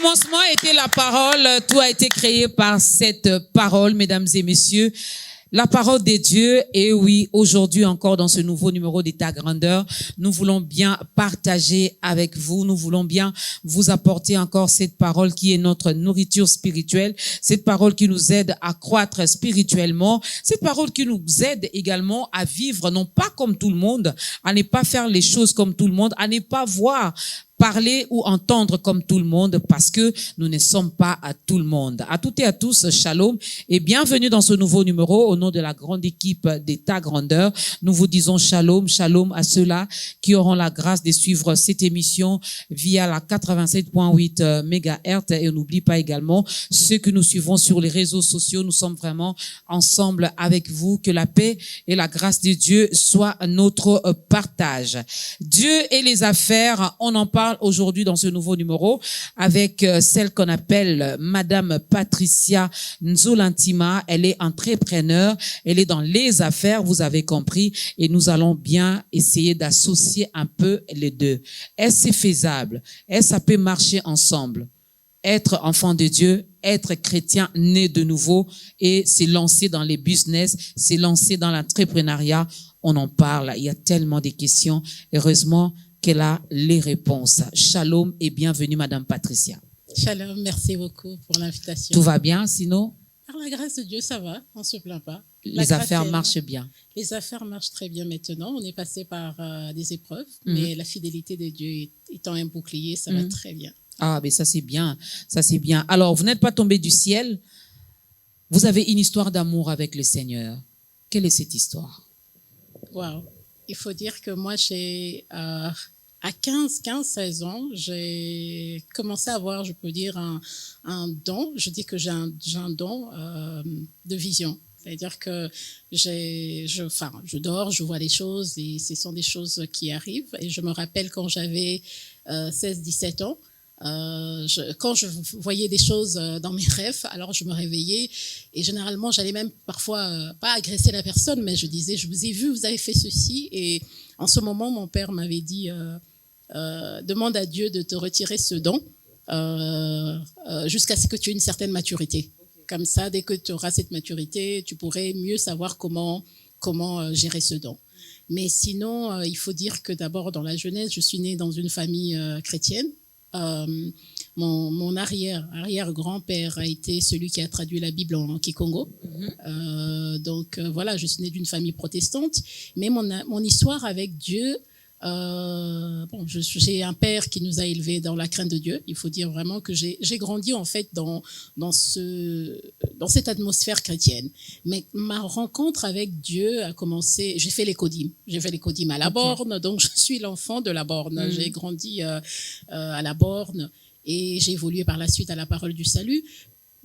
commencement était la parole. Tout a été créé par cette parole, mesdames et messieurs. La parole des dieux. Et oui, aujourd'hui encore dans ce nouveau numéro d'État Grandeur, nous voulons bien partager avec vous. Nous voulons bien vous apporter encore cette parole qui est notre nourriture spirituelle. Cette parole qui nous aide à croître spirituellement. Cette parole qui nous aide également à vivre non pas comme tout le monde, à ne pas faire les choses comme tout le monde, à ne pas voir parler ou entendre comme tout le monde, parce que nous ne sommes pas à tout le monde. À toutes et à tous, shalom et bienvenue dans ce nouveau numéro. Au nom de la grande équipe d'État Grandeur, nous vous disons shalom, shalom à ceux-là qui auront la grâce de suivre cette émission via la 87.8 MHz. Et on n'oublie pas également ceux que nous suivons sur les réseaux sociaux. Nous sommes vraiment ensemble avec vous. Que la paix et la grâce de Dieu soient notre partage. Dieu et les affaires, on en parle aujourd'hui dans ce nouveau numéro avec celle qu'on appelle Madame Patricia Nzolantima. Elle est entrepreneur, elle est dans les affaires, vous avez compris, et nous allons bien essayer d'associer un peu les deux. Est-ce faisable? Est-ce ça peut marcher ensemble? Être enfant de Dieu, être chrétien né de nouveau et se lancer dans les business, se lancer dans l'entrepreneuriat, on en parle. Il y a tellement de questions. Heureusement qu'elle a les réponses. Shalom et bienvenue, Madame Patricia. Shalom, merci beaucoup pour l'invitation. Tout va bien, sinon? Par la grâce de Dieu, ça va, on ne se plaint pas. Les affaires marchent bien. Les affaires marchent très bien maintenant. On est passé par des épreuves, mais la fidélité de Dieu étant un bouclier, ça va très bien. Ah, mais ça c'est bien, ça c'est bien. Alors, vous n'êtes pas tombé du ciel. Vous avez une histoire d'amour avec le Seigneur. Quelle est cette histoire? Wow. Il faut dire que moi, à 16 ans, j'ai commencé à avoir, je peux dire, un don. Je dis que j'ai un don de vision. C'est-à-dire que je dors, je vois des choses et ce sont des choses qui arrivent. Et je me rappelle quand j'avais 16-17 ans, quand je voyais des choses dans mes rêves, alors je me réveillais et généralement j'allais même parfois pas agresser la personne, mais je disais: je vous ai vu, vous avez fait ceci. Et en ce moment mon père m'avait dit demande à Dieu de te retirer ce don jusqu'à ce que tu aies une certaine maturité. Comme ça, dès que tu auras cette maturité, tu pourrais mieux savoir comment gérer ce don. Mais sinon, il faut dire que d'abord dans la jeunesse, je suis née dans une famille chrétienne. Mon arrière-grand-père a été celui qui a traduit la Bible en Kikongo. Donc voilà, je suis née d'une famille protestante. Mais mon histoire avec Dieu, j'ai un père qui nous a élevés dans la crainte de Dieu. Il faut dire vraiment que j'ai grandi en fait dans cette atmosphère chrétienne. Mais ma rencontre avec Dieu a commencé. J'ai fait les Codim à la Borne, donc je suis l'enfant de la Borne. J'ai grandi à la Borne et j'ai évolué par la suite à la Parole du Salut.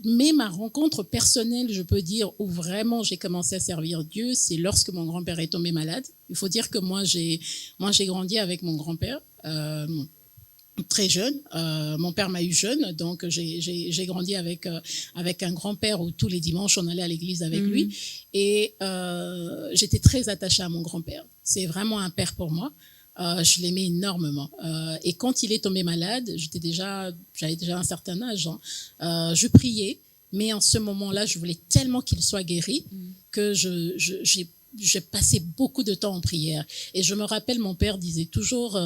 Mais ma rencontre personnelle, je peux dire, où vraiment j'ai commencé à servir Dieu, c'est lorsque mon grand-père est tombé malade. Il faut dire que moi j'ai grandi avec mon grand-père très jeune. Mon père m'a eu jeune, donc j'ai grandi avec un grand-père où tous les dimanches on allait à l'église avec lui. Et j'étais très attachée à mon grand-père. C'est vraiment un père pour moi. Je l'aimais énormément. Et quand il est tombé malade, j'avais déjà un certain âge. Je priais, mais en ce moment-là, je voulais tellement qu'il soit guéri que j'ai passé beaucoup de temps en prière. Et je me rappelle, mon père disait toujours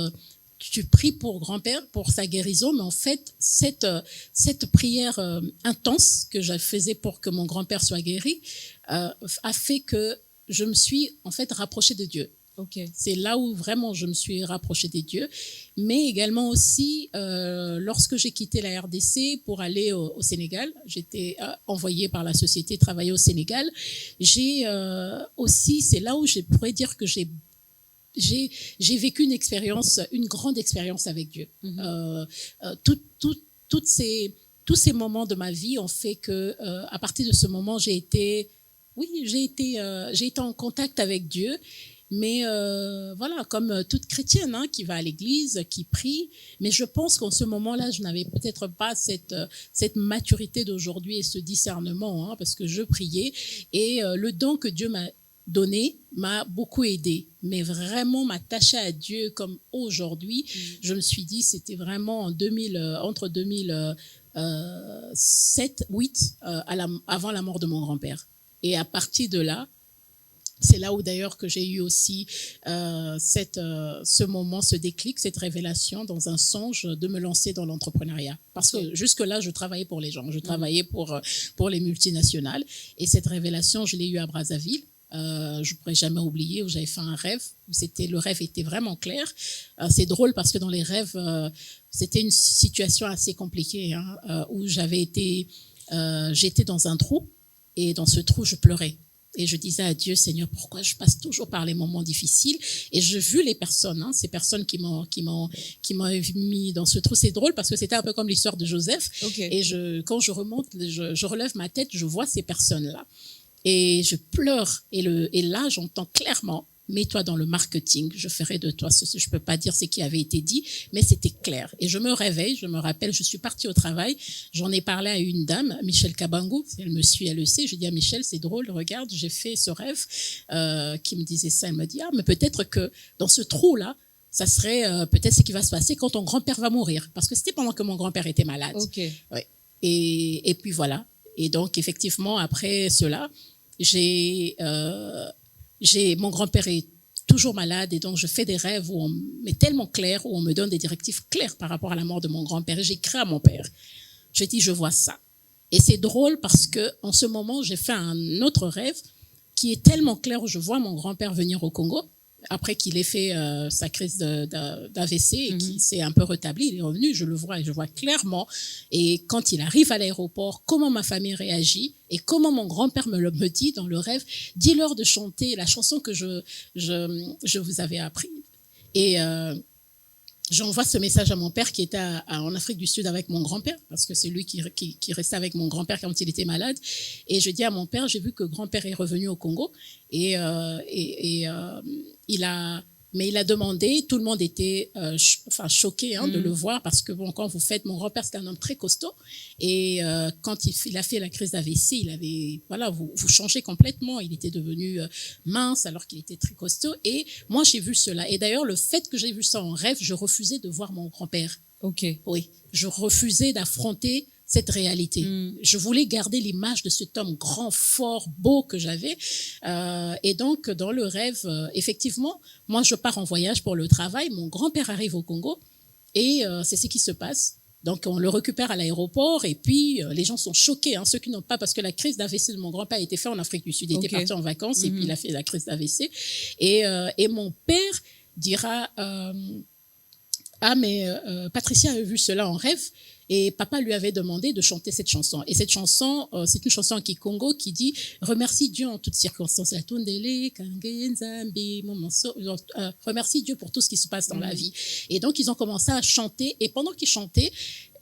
tu pries pour grand-père, pour sa guérison, mais en fait, cette prière intense que je faisais pour que mon grand-père soit guéri a fait que je me suis en fait rapprochée de Dieu. Okay. C'est là où vraiment je me suis rapprochée des dieux, mais également aussi lorsque j'ai quitté la RDC pour aller au Sénégal, j'étais envoyée par la société travailler au Sénégal. C'est là où je pourrais dire que j'ai vécu une grande expérience avec Dieu. Tous ces moments de ma vie ont fait que à partir de ce moment j'ai été en contact avec Dieu. Mais voilà, comme toute chrétienne qui va à l'église, qui prie. Mais je pense qu'en ce moment-là, je n'avais peut-être pas cette maturité d'aujourd'hui et ce discernement, parce que je priais. Et le don que Dieu m'a donné m'a beaucoup aidé. Mais vraiment m'attacher à Dieu comme aujourd'hui, je me suis dit, c'était vraiment entre 2000 7, 8 avant la mort de mon grand-père. Et à partir de là, c'est là où d'ailleurs que j'ai eu aussi ce moment, ce déclic, cette révélation dans un songe de me lancer dans l'entrepreneuriat. Parce que jusque-là, je travaillais pour les gens, je travaillais pour les multinationales. Et cette révélation, je l'ai eue à Brazzaville. Je ne pourrais jamais oublier où j'avais fait un rêve. Le rêve était vraiment clair. C'est drôle parce que dans les rêves, c'était une situation assez compliquée où j'étais dans un trou et dans ce trou, je pleurais. Et je disais à Dieu, Seigneur, pourquoi je passe toujours par les moments difficiles? Et j'ai vu les personnes, ces personnes qui m'ont mis dans ce trou. C'est drôle parce que c'était un peu comme l'histoire de Joseph. Okay. Et quand je remonte, je relève ma tête, je vois ces personnes-là. Et je pleure. Et là, j'entends clairement, mets-toi dans le marketing, je ferai de toi ce que je peux pas dire ce qui avait été dit, mais c'était clair. Et je me réveille, je me rappelle, je suis partie au travail, j'en ai parlé à une dame, Michel Kabangou, si elle me suit, elle le sait, je dis à Michel, c'est drôle, regarde, j'ai fait ce rêve, qui me disait ça, elle me dit, mais peut-être que dans ce trou-là, ça serait peut-être ce qui va se passer quand ton grand-père va mourir. Parce que c'était pendant que mon grand-père était malade. Okay. Ouais. Et puis voilà. Et donc, effectivement, après cela, mon grand-père est toujours malade et donc je fais des rêves mais tellement clairs, où on me donne des directives claires par rapport à la mort de mon grand-père. Et j'écris à mon père. Je dis, je vois ça. Et c'est drôle parce que en ce moment, j'ai fait un autre rêve qui est tellement clair où je vois mon grand-père venir au Congo. Après qu'il ait fait sa crise d'AVC et qu'il s'est un peu rétabli, il est revenu, je le vois et je vois clairement. Et quand il arrive à l'aéroport, comment ma famille réagit et comment mon grand-père me dit dans le rêve, dis-leur de chanter la chanson que je vous avais apprise. Et j'envoie ce message à mon père qui était en Afrique du Sud avec mon grand-père, parce que c'est lui qui restait avec mon grand-père quand il était malade. Et je dis à mon père, j'ai vu que grand-père est revenu au Congo et il a demandé, tout le monde était choqué de le voir parce que quand vous faites, mon grand-père c'était un homme très costaud et quand il a fait la crise d'AVC, il avait vous changez complètement, il était devenu mince alors qu'il était très costaud et moi j'ai vu cela et d'ailleurs le fait que j'ai vu ça en rêve, je refusais de voir mon grand-père. OK. Oui, je refusais d'affronter cette réalité. Je voulais garder l'image de cet homme grand, fort, beau que j'avais. Et donc, dans le rêve, effectivement, moi, je pars en voyage pour le travail. Mon grand-père arrive au Congo et c'est ce qui se passe. Donc, on le récupère à l'aéroport et puis les gens sont choqués, ceux qui n'ont pas, parce que la crise d'AVC de mon grand-père a été faite en Afrique du Sud. Il était parti en vacances et puis il a fait la crise d'AVC. Et mon père dira... mais Patricia avait vu cela en rêve et papa lui avait demandé de chanter cette chanson. Et cette chanson, c'est une chanson en Kikongo qui dit « Remercie Dieu en toutes circonstances. » Remercie Dieu pour tout ce qui se passe dans la vie. Et donc, ils ont commencé à chanter. Et pendant qu'ils chantaient,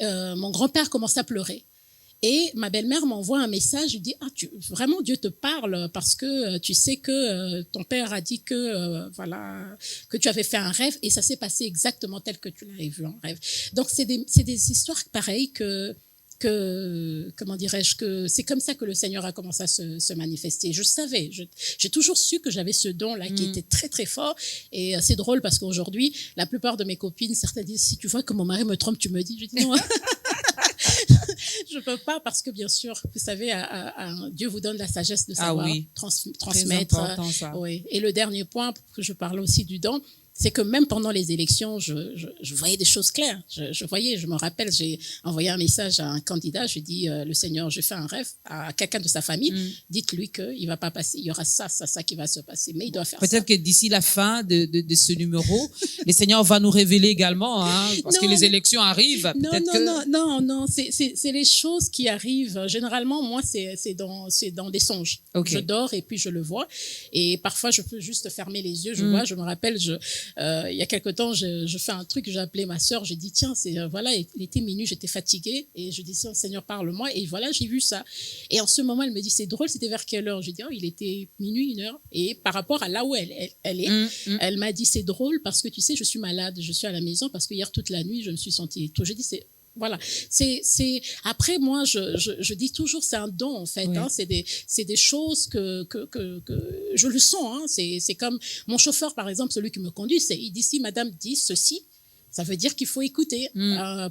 mon grand-père commençait à pleurer. Et ma belle-mère m'envoie un message, je dis vraiment Dieu te parle parce que tu sais que ton père a dit que que tu avais fait un rêve et ça s'est passé exactement tel que tu l'avais vu en rêve. Donc c'est des histoires pareilles que comment dirais-je, que c'est comme ça que le Seigneur a commencé à se manifester. Je savais, j'ai toujours su que j'avais ce don-là qui était très très fort et c'est drôle parce qu'aujourd'hui, la plupart de mes copines, certaines disent si tu vois que mon mari me trompe, tu me dis. Je dis non. Je peux pas parce que bien sûr, vous savez, Dieu vous donne la sagesse de savoir transmettre. Important, ça. Oui. Et le dernier point, que je parle aussi du don, c'est que même pendant les élections, je voyais des choses claires. Je me rappelle, j'ai envoyé un message à un candidat, j'ai dit, le Seigneur, j'ai fait un rêve à quelqu'un de sa famille, dites-lui qu'il va pas passer, il y aura ça qui va se passer, mais il doit faire ça. Peut-être que d'ici la fin de ce numéro, le Seigneur va nous révéler également, parce que les élections arrivent. Non, c'est les choses qui arrivent. Généralement, moi, c'est dans des songes. Okay. Je dors et puis je le vois. Et parfois, je peux juste fermer les yeux, je vois, je me rappelle, il y a quelque temps, je fais un truc, j'ai appelé ma sœur, j'ai dit tiens, il était minuit, j'étais fatiguée et je dis Seigneur parle-moi et voilà, j'ai vu ça. Et en ce moment, elle me dit c'est drôle, c'était vers quelle heure? J'ai dit il était minuit, 1h. Et par rapport à là où elle est, elle m'a dit c'est drôle parce que tu sais, je suis malade, je suis à la maison parce que hier toute la nuit, je me suis sentie tout. J'ai dit voilà, après moi je dis toujours c'est un don en fait, c'est des choses que je le sens, c'est comme mon chauffeur par exemple, celui qui me conduit, il dit si madame dit ceci, Ça veut dire qu'il faut écouter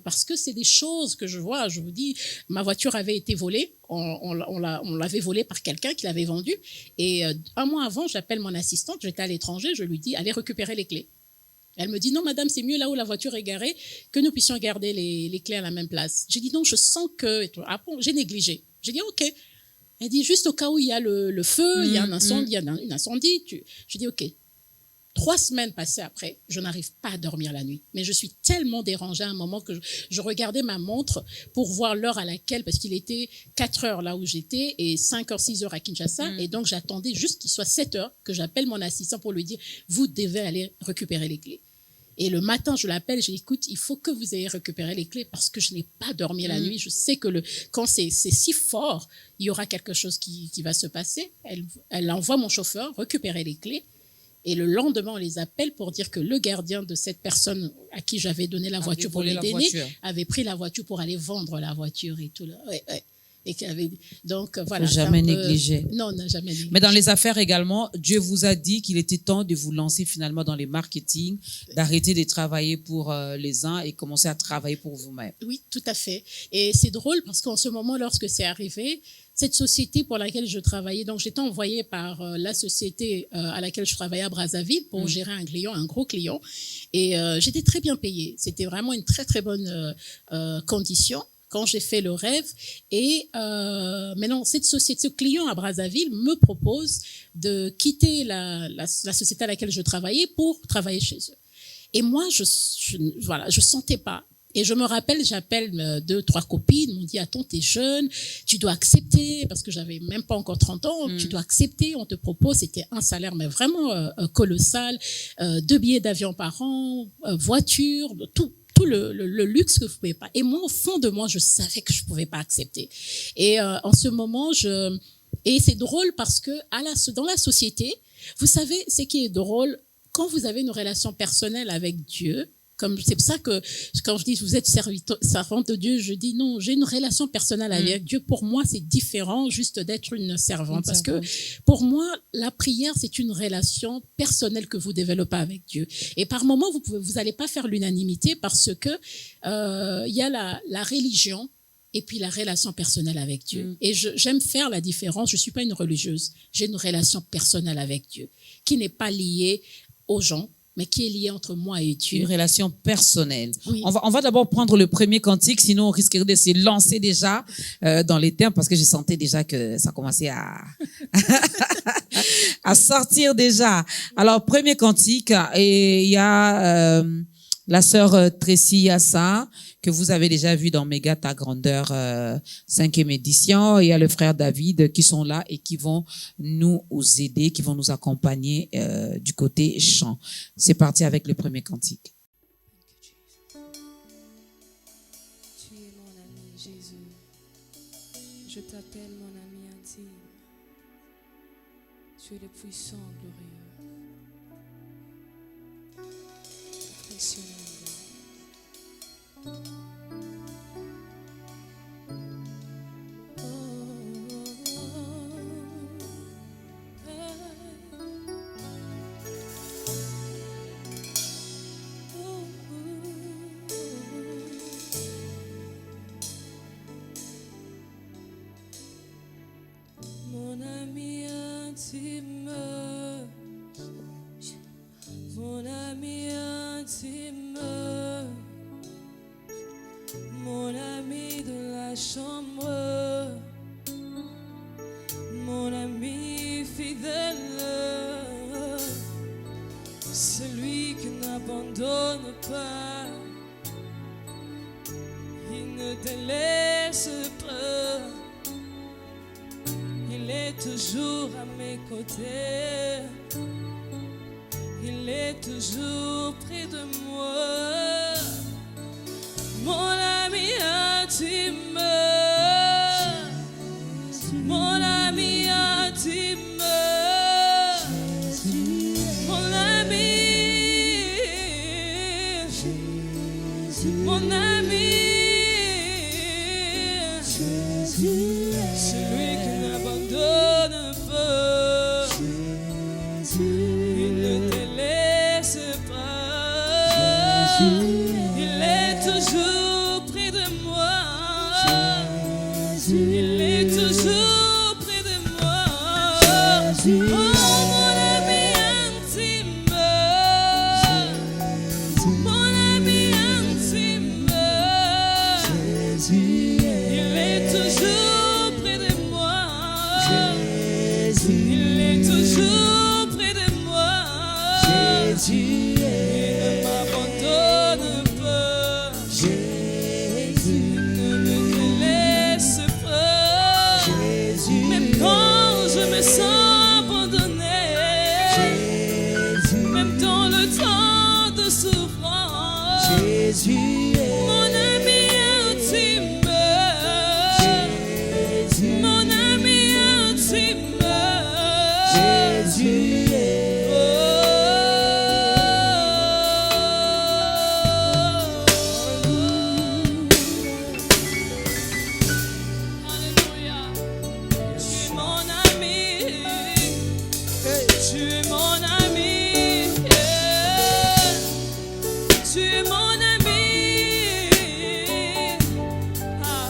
parce que c'est des choses que je vois. Je vous dis, ma voiture avait été volée. On l'avait volée par quelqu'un qui l'avait vendue. Et un mois avant, j'appelle mon assistante. J'étais à l'étranger. Je lui dis, allez récupérer les clés. Elle me dit, non, madame, c'est mieux là où la voiture est garée que nous puissions garder les clés à la même place. J'ai dit, non, je sens que... Ah bon, j'ai négligé. J'ai dit, OK. Elle dit, juste au cas où il y a le feu, il y a un incendie, Je dis, OK. 3 semaines passées après, je n'arrive pas à dormir la nuit. Mais je suis tellement dérangée à un moment que je regardais ma montre pour voir l'heure à laquelle, parce qu'il était 4 heures là où j'étais et 5 heures, 6 heures à Kinshasa. Et donc, j'attendais juste qu'il soit 7 heures que j'appelle mon assistant pour lui dire, vous devez aller récupérer les clés. Et le matin, je l'appelle, je dis, écoute, il faut que vous ayez récupéré les clés parce que je n'ai pas dormi la nuit. Je sais que quand c'est si fort, il y aura quelque chose qui va se passer. Elle envoie mon chauffeur récupérer les clés. Et le lendemain, on les appelle pour dire que le gardien de cette personne à qui j'avais donné la voiture pour les détenir avait pris la voiture pour aller vendre la voiture et tout. Et donc, voilà. Jamais négligé. Non, on n'a jamais négligé. Mais dans les affaires également, Dieu vous a dit qu'il était temps de vous lancer finalement dans les marketing, d'arrêter de travailler pour les uns et commencer à travailler pour vous-même. Oui, tout à fait. Et c'est drôle parce qu'en ce moment, lorsque c'est arrivé, cette société pour laquelle je travaillais, donc j'étais envoyée par la société à laquelle je travaillais à Brazzaville pour gérer un gros client. Et j'étais très bien payée. C'était vraiment une très, très bonne condition quand j'ai fait le rêve. Et maintenant, cette société, ce client à Brazzaville me propose de quitter la société à laquelle je travaillais pour travailler chez eux. Et moi, je sentais pas. Et je me rappelle, j'appelle 2, 3 copines, ils m'ont dit, attends, t'es jeune, tu dois accepter, parce que j'avais même pas encore 30 ans, tu dois accepter, on te propose, c'était un salaire, mais vraiment colossal, 2 billets d'avion par an, voiture, tout le luxe que vous pouvez pas. Et moi, au fond de moi, je savais que je pouvais pas accepter. Et en ce moment, et c'est drôle parce que dans la société, vous savez, ce qui est drôle, quand vous avez une relation personnelle avec Dieu, c'est pour ça que quand je dis vous êtes servante de Dieu, je dis non, j'ai une relation personnelle avec Dieu. Pour moi, c'est différent juste d'être une servante. Parce que pour moi, la prière, c'est une relation personnelle que vous développez avec Dieu. Et par moments, vous allez pas faire l'unanimité parce que il y a la religion et puis la relation personnelle avec Dieu. Et j'aime faire la différence. Je suis pas une religieuse. J'ai une relation personnelle avec Dieu qui n'est pas liée aux gens, mais qui est lié entre moi et Dieu. Une relation personnelle. Oui. On va d'abord prendre le premier cantique, sinon on risquerait de se lancer déjà dans les termes, parce que je sentais déjà que ça commençait à à sortir déjà. Alors, premier cantique, et il y a la sœur Tracy Yassa, que vous avez déjà vu dans Méga Ta Grandeur 5e édition. Il y a le frère David qui sont là et qui vont nous aider, qui vont nous accompagner du côté chant. C'est parti avec le premier cantique. Tu es mon ami, Jésus. Je t'appelle mon ami intime. Tu es le puissant, glorieux. Impressionnant. Mon ami intime, mon ami intime, mon ami de la chambre, mon ami fidèle, celui qui n'abandonne pas, il ne délaisse pas, il est toujours à mes côtés, il est toujours près de moi. Mon ami intime, mon ami intime, mon ami, mon ami, celui qui n'abandonne pas, il ne te laisse pas. toujours près de moi. Il est toujours près de moi. Oh, mon ami intime. Mon ami intime. Il est toujours près de moi. Il est toujours près de moi. Il ne m'abandonne pas. Il ne me laisse pas. Même quand je me sens abandonné, même dans le temps de souffrance, mon ami intime, mon ami intime, Alléluia. Tu es mon ami, tu es mon ami, tu es mon ami. Ah,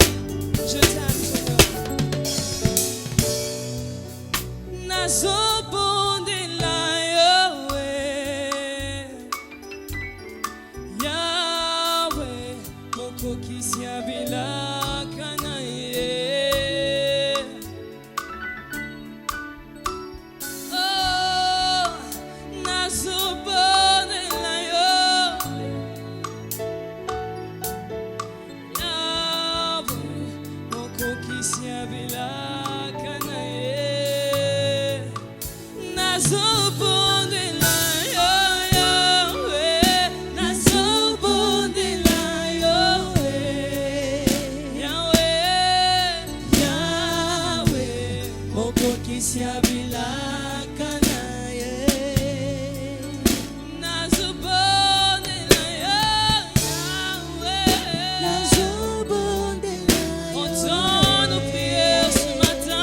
je t'aime, Seigneur. Nazobondela Yahweh, Yahweh, mokoki siabilaka na ye. Oh, nazobondela Yahweh, Yahweh, mokoki siabilaka na ye. Nazobondela Yahweh, nazobondela Yahweh, Yahweh, Yahweh, mokoki siabilaka na ye. Nazobondela Yahweh, entends nos prières ce matin.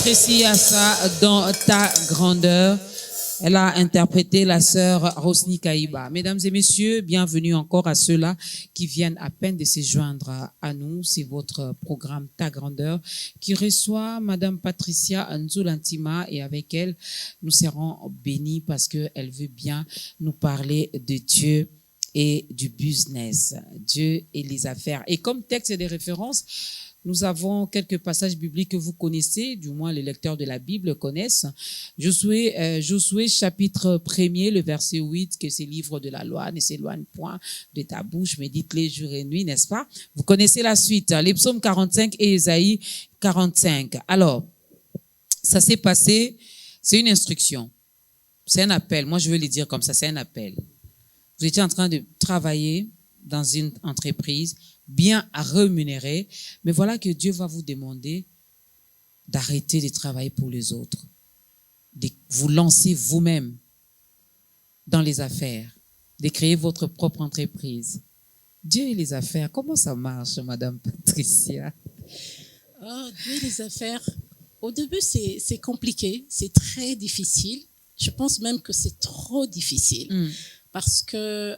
Tracy Assa dans ta grandeur. Elle a interprété la sœur Rosny Kaïba. Mesdames et messieurs, bienvenue encore à ceux-là qui viennent à peine de se joindre à nous. C'est votre programme Ta Grandeur qui reçoit Madame Patricia Nzulantima et avec elle, nous serons bénis parce qu'elle veut bien nous parler de Dieu et du business, Dieu et les affaires. Et comme texte de référence, Nous avons quelques passages bibliques que vous connaissez, du moins les lecteurs de la Bible connaissent. Josué chapitre 1er, le verset 8, que ces livres de la loi ne s'éloignent point de ta bouche, médite-les jour et nuit, n'est-ce pas? Vous connaissez la suite, les psaumes 45 et Ésaïe 45. Alors, ça s'est passé, c'est une instruction, c'est un appel. Moi, je veux le dire comme ça, c'est un appel. Vous étiez en train de travailler dans une entreprise bien rémunérée, mais voilà que Dieu va vous demander d'arrêter de travailler pour les autres, de vous lancer vous-même dans les affaires, de créer votre propre entreprise. Dieu et les affaires, comment ça marche, Madame Patricia? Oh, Dieu et les affaires, au début, c'est compliqué, c'est très difficile. Je pense même que c'est trop difficile parce que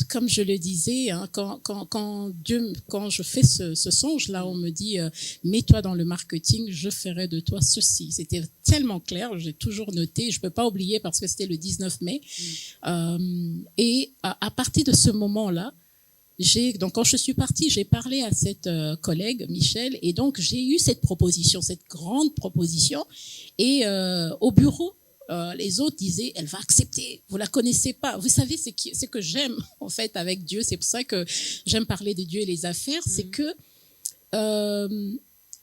comme je le disais, hein, quand je fais ce songe-là, on me dit mets-toi dans le marketing, je ferai de toi ceci. C'était tellement clair, j'ai toujours noté, je peux pas oublier parce que c'était le 19 mai. Et à partir de ce moment-là, donc quand je suis partie, j'ai parlé à cette collègue Michel, et donc j'ai eu cette proposition, cette grande proposition, et au bureau. Les autres disaient, elle va accepter. Vous la connaissez pas. Vous savez, c'est que j'aime en fait avec Dieu. C'est pour ça que j'aime parler de Dieu et les affaires. C'est que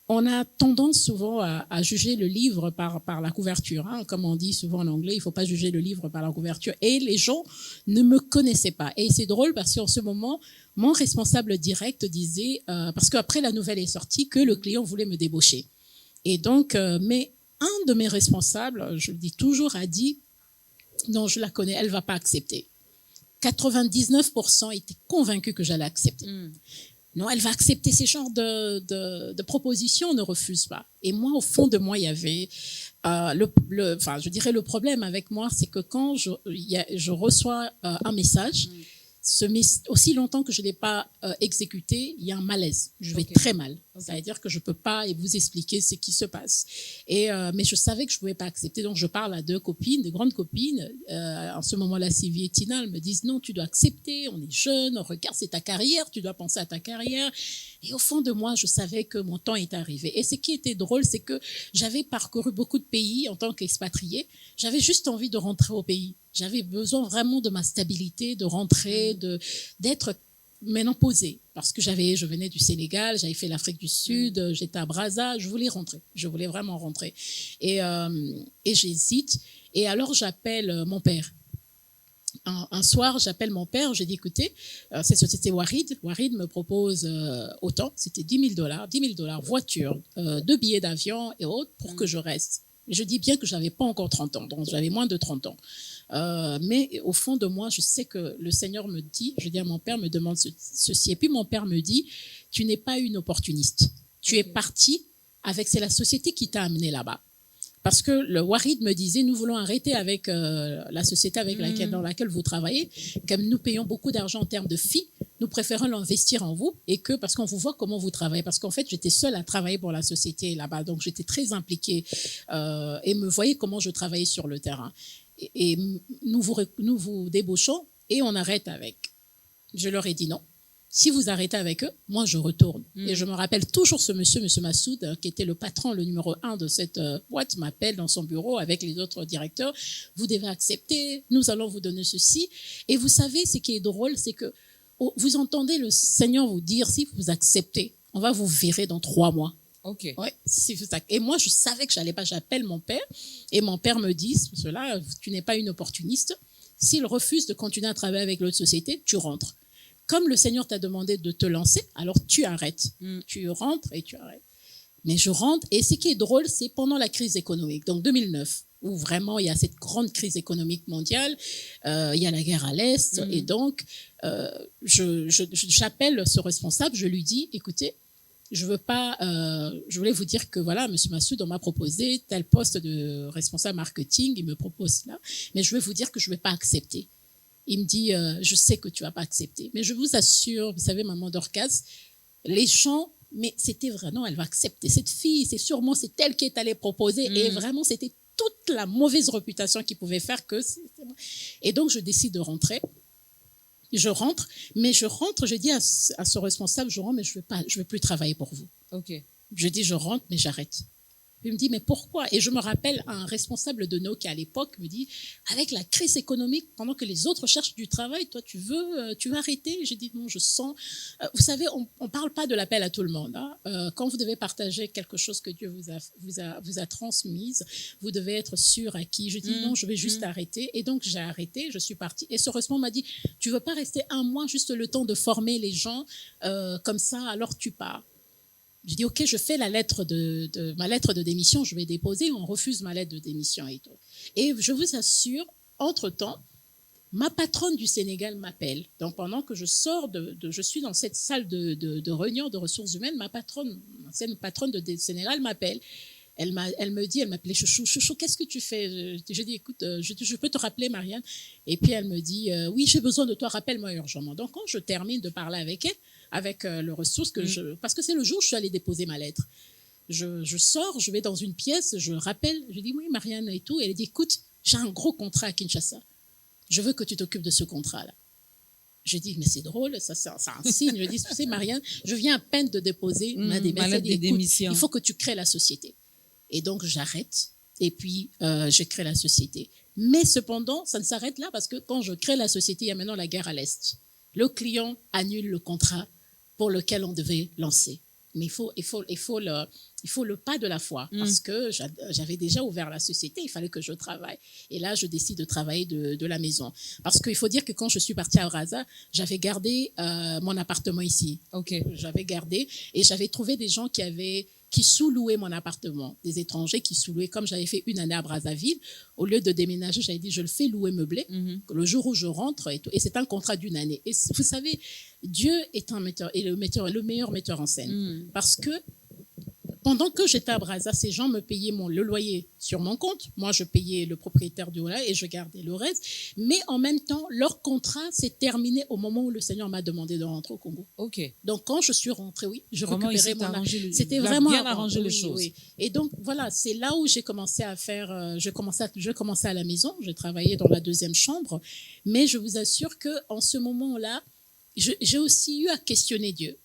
on a tendance souvent à juger le livre par la couverture. Hein. Comme on dit souvent en anglais, il faut pas juger le livre par la couverture. Et les gens ne me connaissaient pas. Et c'est drôle parce qu'en ce moment, mon responsable direct disait, parce qu'après la nouvelle est sortie, que le client voulait me débaucher. Et donc, mais un de mes responsables, je le dis toujours, a dit « Non, je la connais, elle ne va pas accepter. » 99% étaient convaincus que j'allais accepter. Non, elle va accepter ces genres de propositions, on ne refuse pas. Et moi, au fond de moi, il y avait je dirais le problème avec moi, c'est que quand je reçois un message, aussi longtemps que je ne l'ai pas exécuté, il y a un malaise. Je vais très mal. C'est-à-dire que je ne peux pas vous expliquer ce qui se passe. Mais je savais que je ne pouvais pas accepter. Donc, je parle à deux copines, de grandes copines. En ce moment-là, Sylvie et Tina, elles me disent, non, tu dois accepter, on est jeunes, regarde, c'est ta carrière, tu dois penser à ta carrière. Et au fond de moi, je savais que mon temps était arrivé. Et ce qui était drôle, c'est que j'avais parcouru beaucoup de pays en tant qu'expatriée. J'avais juste envie de rentrer au pays. J'avais besoin vraiment de ma stabilité, de rentrer, d'être maintenant posée. Parce que je venais du Sénégal, j'avais fait l'Afrique du Sud, j'étais à Brazza, je voulais rentrer. Je voulais vraiment rentrer. Et j'hésite. Et alors, j'appelle mon père. Un soir, j'appelle mon père, j'ai dit, écoutez, cette société Warid me propose autant, c'était $10,000, voiture, 2 billets d'avion et autres pour que je reste. Je dis bien que je n'avais pas encore 30 ans, donc j'avais moins de 30 ans. Mais au fond de moi, je sais que le Seigneur me dit, je dis à mon père, me demande ceci. Et puis mon père me dit, tu n'es pas une opportuniste. Tu es parti c'est la société qui t'a amené là-bas. Parce que le Warid me disait, nous voulons arrêter avec la société dans laquelle vous travaillez, comme nous payons beaucoup d'argent en termes de filles, nous préférons l'investir en vous parce qu'on vous voit comment vous travaillez. Parce qu'en fait, j'étais seule à travailler pour la société là-bas, donc j'étais très impliquée et me voyez comment je travaillais sur le terrain. Et nous vous débauchons et on arrête avec. Je leur ai dit non. Si vous arrêtez avec eux, moi, je retourne. Et je me rappelle toujours ce monsieur Massoud, qui était le patron, le numéro 1 de cette boîte, m'appelle dans son bureau avec les autres directeurs. Vous devez accepter, nous allons vous donner ceci. Et vous savez, ce qui est drôle, c'est que vous entendez le Seigneur vous dire, si vous acceptez, on va vous virer dans 3 mois. Ok. Ouais, et moi, je savais que j'allais pas. J'appelle mon père et mon père me dit, cela, tu n'es pas une opportuniste. S'il refuse de continuer à travailler avec l'autre société, tu rentres. Comme le Seigneur t'a demandé de te lancer, alors tu arrêtes. Tu rentres et tu arrêtes. Mais je rentre, et ce qui est drôle, c'est pendant la crise économique, donc 2009, où vraiment il y a cette grande crise économique mondiale, il y a la guerre à l'Est, et donc j'appelle ce responsable, je lui dis, écoutez, je voulais vous dire que voilà, M. Massoud, on m'a proposé tel poste de responsable marketing, il me propose cela, mais je vais vous dire que je ne vais pas accepter. Il me dit, je sais que tu ne vas pas accepter. Mais je vous assure, vous savez, maman Dorcas, les gens, mais c'était vraiment, elle va accepter. Cette fille, c'est elle qui est allée proposer. Et vraiment, c'était toute la mauvaise réputation qu'il pouvait faire que... Et donc, je décide de rentrer. je rentre, je dis à ce responsable, je rentre, mais je veux plus travailler pour vous. Ok. Je dis, je rentre, mais j'arrête. Il me dit, mais pourquoi? Et je me rappelle, un responsable de Nokia à l'époque me dit, avec la crise économique, pendant que les autres cherchent du travail, toi, tu veux arrêter? J'ai dit, non, je sens. Vous savez, on parle pas de l'appel à tout le monde. Hein. Quand vous devez partager quelque chose que Dieu vous a transmise, vous devez être sûr à qui. Je dis, non, je vais juste arrêter. Et donc, j'ai arrêté, je suis partie. Et ce responsable m'a dit, tu veux pas rester un mois, juste le temps de former les gens comme ça, alors tu pars. J'ai dit, OK, je fais ma lettre de démission, je vais déposer, on refuse ma lettre de démission et tout. Et je vous assure, entre-temps, ma patronne du Sénégal m'appelle. Donc, pendant que je sors je suis dans cette salle de réunion de ressources humaines, ma patronne, l'ancienne patronne du Sénégal m'appelle. Elle m'appelait Chouchou, qu'est-ce que tu fais? Je dis, écoute, je peux te rappeler, Marianne? Et puis, elle me dit, oui, j'ai besoin de toi, rappelle-moi urgemment. Donc, quand je termine de parler avec elle, avec le ressource parce que c'est le jour où je suis allée déposer ma lettre. Je sors, je vais dans une pièce, je rappelle, je dis oui, Marianne et tout. Et elle dit, écoute, j'ai un gros contrat à Kinshasa. Je veux que tu t'occupes de ce contrat-là. Je dis, mais c'est drôle, ça c'est un signe. Je dis, tu sais, Marianne, je viens à peine de déposer ma lettre de démission. Il faut que tu crées la société. Et donc, j'arrête et puis je crée la société. Mais cependant, ça ne s'arrête là parce que quand je crée la société, il y a maintenant la guerre à l'Est. Le client annule le contrat pour lequel on devait lancer. Mais il faut le pas de la foi parce que j'avais déjà ouvert la société, il fallait que je travaille. Et là, je décide de travailler de la maison. Parce qu'il faut dire que quand je suis partie à Brazza, j'avais gardé mon appartement ici. Okay. J'avais gardé et j'avais trouvé des gens qui sous-louaient mon appartement, des étrangers qui sous-louaient. Comme j'avais fait une année à Brazzaville, au lieu de déménager, j'avais dit, je le fais louer meublé, le jour où je rentre, et c'est un contrat d'une année. Et vous savez, Dieu est le meilleur metteur en scène. Parce que pendant que j'étais à Brazza, ces gens me payaient le loyer sur mon compte. Moi, je payais le propriétaire du loyer et je gardais le reste. Mais en même temps, leur contrat s'est terminé au moment où le Seigneur m'a demandé de rentrer au Congo. Ok. Donc, quand je suis rentrée, oui, je vraiment récupérais mon argent. C'était vraiment bien arrangé les choses. Oui. Et donc, voilà, c'est là où j'ai commencé à faire. Je commençais à la maison. J'ai travaillé dans la deuxième chambre. Mais je vous assure qu'en ce moment-là, j'ai aussi eu à questionner Dieu.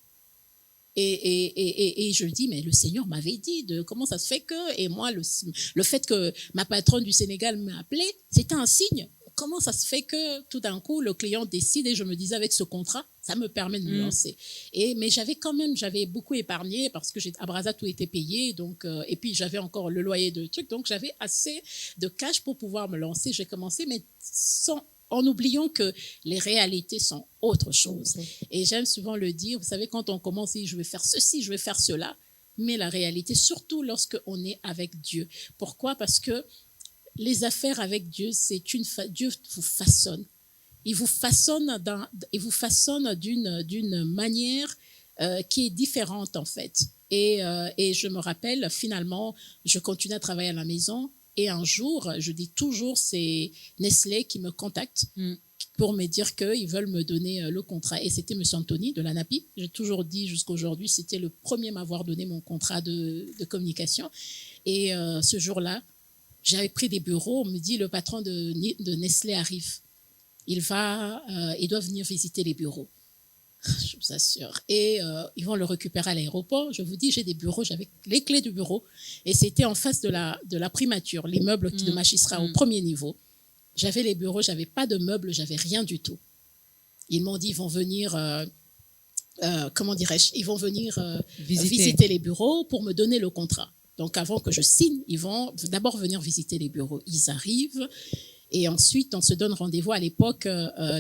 Et je dis, mais le Seigneur m'avait dit comment ça se fait que, et moi, le fait que ma patronne du Sénégal m'a appelé, c'était un signe. Comment ça se fait que tout d'un coup, le client décide et je me disais avec ce contrat, ça me permet de me lancer. Mais j'avais beaucoup épargné parce que à Brazza, tout était payé. Donc, et puis, j'avais encore le loyer de trucs. Donc, j'avais assez de cash pour pouvoir me lancer. J'ai commencé, mais en oubliant que les réalités sont autre chose. Et j'aime souvent le dire, vous savez, quand on commence, je vais faire ceci, je vais faire cela, mais la réalité, surtout lorsqu'on est avec Dieu. Pourquoi? Parce que les affaires avec Dieu, Dieu vous façonne. Il vous façonne d'une manière qui est différente, en fait. Et je me rappelle, finalement, je continue à travailler à la maison. Et un jour, je dis toujours, c'est Nestlé qui me contacte pour me dire qu'ils veulent me donner le contrat. Et c'était M. Anthony de l'ANAPI. J'ai toujours dit jusqu'à aujourd'hui, c'était le premier à m'avoir donné mon contrat de communication. Et ce jour-là, j'avais pris des bureaux. On me dit, le patron de Nestlé arrive. Il doit venir visiter les bureaux. Je vous assure. Et ils vont le récupérer à l'aéroport. Je vous dis, j'ai des bureaux, j'avais les clés du bureau. Et c'était en face de la primature, l'immeuble de magistrat au premier niveau. J'avais les bureaux, j'avais pas de meubles, j'avais rien du tout. Ils m'ont dit, ils vont venir, ils vont venir visiter les bureaux pour me donner le contrat. Donc avant que je signe, ils vont d'abord venir visiter les bureaux. Ils arrivent. Et ensuite, on se donne rendez-vous. À l'époque,